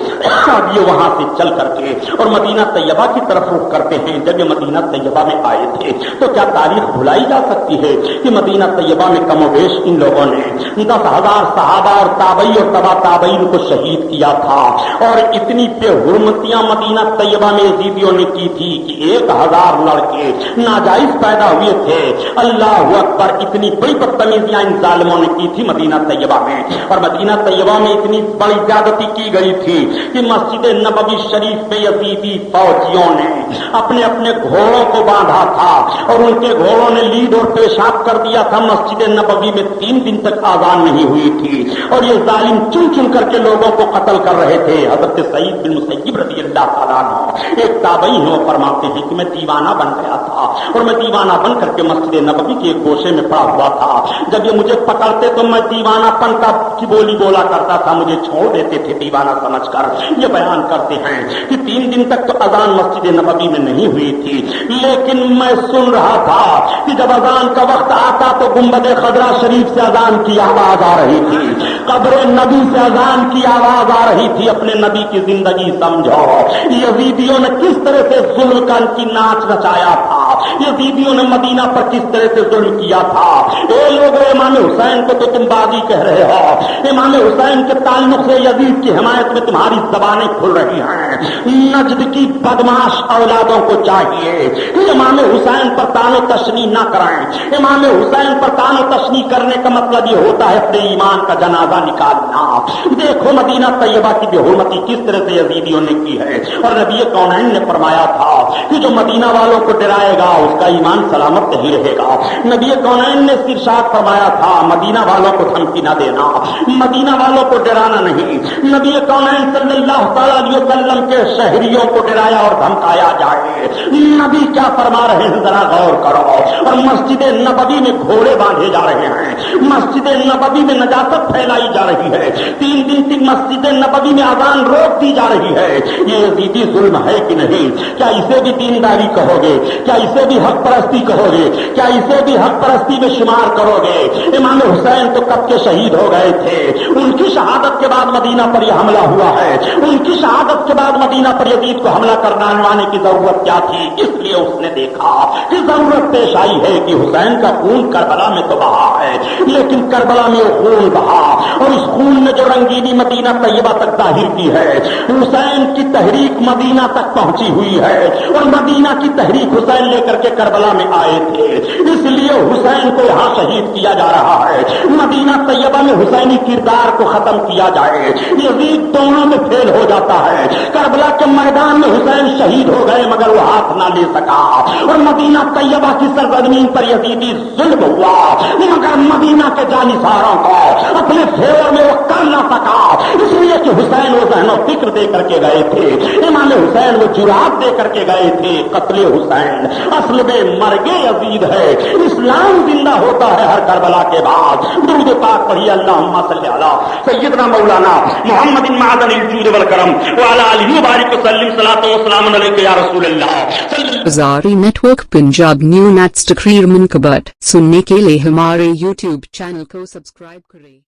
اب یہ وہاں سے چل کر کے اور مدینہ طیبہ کی طرف رخ کرتے ہیں. جب یہ مدینہ طیبہ میں آئے تھے تو کیا تاریخ بھلائی جا سکتی ہے کہ مدینہ طیبہ میں کم و بیش ان لوگوں نے 10,000 صحابہ اور تابعی اور تبا تابعین کو شہید کیا تھا, اور اتنی بے حرمتیاں مدینہ طیبہ میں یزیدیوں نے کی تھی کہ 1,000 لڑکے ناجائز پیدا ہوئے تھے. اللہ اکبر, اتنی بڑی بدتمیزیاں ان ظالموں نے کی تھی مدینہ طیبہ میں. اور مدینہ طیبہ میں اتنی بڑی زیادتی کی گئی تھی کہ مسجد نبوی شریف میں یزیدی فوجیوں نے اپنے اپنے گھوڑوں کو باندھا تھا اور ان کے گھوڑوں نے لید اور پیشاب کر دیا تھا. مسجد نبوی میں 3 دن تک آذان نہیں ہوئی تھی اور یہ ظالم چن چن کر کے لوگوں کو قتل کر رہے تھے. حضرت سعید بن مسیب رضی اللہ تعالیٰ عنہ ایک تابعی ہیں, وہ فرماتے ہیں کہ میں دیوانہ بن گیا تھا اور میں دیوانہ بن کر کے مسجد نبوی کے ایک گوشے میں پڑا ہوا تھا. جب یہ مجھے پکڑتے تو میں دیوانہ پن کی بولی بولا کرتا تھا, مجھے چھوڑ دیتے تھے دیوانہ سمجھ کر. یہ بیان کرتے ہیں کہ 3 دن تک تو اذان مسجد نبوی میں نہیں ہوئی تھی, لیکن میں سن رہا تھا کہ جب اذان کا وقت آتا تو گنبد خضرا شریف سے اذان کی آواز آ رہی تھی, قبر نبی سے اذان کی آواز آ رہی تھی. اپنے نبی کی زندگی سمجھو, یزیدیوں نے کس طرح سے ظلم کا کی ناچ نچایا تھا.
यजीदियों ने मदीना पर किस तरह से जुल्म किया था। ए लोगों, इमाम हुसैन को तो तुम बागी कह रहे हो, इमाम हुसैन के ताल्लुक से यजीद की हिमायत में तुम्हारी जबानें खुल रही हैं। नजद की बदमाश औलादों को चाहिए कि इमाम हुसैन पर तानो तशनी न कराएं। इमाम हुसैन पर तानो तशनी करने का मतलब ये होता है अपने ईमान का जनाजा निकालना। देखो मदीना तैयबा की बेहुरमती किस तरह से यजीदियों ने की है। और नबी कौनैन ने फरमाया था कि जो मदीना वालों को डराएगा उसका ईमान सलामत नहीं रहेगा। नबी कौनैन ने इरशाद फरमाया था मदीना वालों को धमकी न देना, मदीना वालों को डराना नहीं। नबी कौनैन सल्लल्लाहु अलैहि वसल्लम के शहरियों को डराया और धमकाया जाए। नबी क्या फरमा रहे हैं जरा गौर करो। और मस्जिद नबवी में घोड़े बांधे जा रहे हैं, मस्जिद नबवी में नजाकत फैलाई जा रही है, 3 दिन की मस्जिद नबवी में अजान रोक दी जा रही है। ये यजीदी जुल्म है कि नहीं? क्या इसे भी दीनदारी कहोगे? क्या इसे भी हक परस्ती कहोगे? क्या इसे भी हक परस्ती में शुमार करोगे? इमाम हुसैन तो कब के शहीद हो गए थे। उनकी शहादत के बाद मदीना पर यह हमला हुआ है। उनकी शहादत के बाद मदीना पर यजीद को हमला करवाने की जरूरत क्या थी? इसलिए उसने देखा कि जरूरत पेश आई है कि हुसैन का खून करबला में तो बहा है, लेकिन करबला में वो खून बहा और इस खून ने जो रंगीनी मदीना तैयबा तक जाहिर की है, हुसैन की तहरीक मदीना तक पहुंची हुई है और मदीना की तहरीक हुसैन लेकर के करबला में आए थे। इसलिए हुसैन को यहां शहीद किया जा रहा है। मदीना तैयबा में हुसैनी किरदार को खत्म किया जाए। यजीद दोनों में फेल हो जाता है। करबला के मैदान में हुसैन शहीद हो गए मगर वो हाथ ना ले सका और मदीना तैयबा की सरजमीन पर यजीदी जुल्म हुआ मगर मदीना के जानिसारों को अपने फेवर में वो कर ना सका, इसलिए कि हुसैन वो जहनो फिक्र दे करके गए थे। इमाम हुसैन वो जुरात दे करके गए थे। कत्ले हुसैन असल में मर्गे यजीद है। इस्लाम जिंदा होता है हर करबला के बाद। दुरूद पाक पढ़िए अल्लाहुम्मा सल्ली अला सय्यदना मौलाना मुहम्मदिन मअदनिल जूद वल करम व अला आलिहि व बारिक वसल्लिम सलातो व सलामुन अलैका या रसूल अल्लाह।
Azari Network Punjab New Nats Takrir Munkabat सुनने के लिए हमारे YouTube चैनल को सब्सक्राइब करें।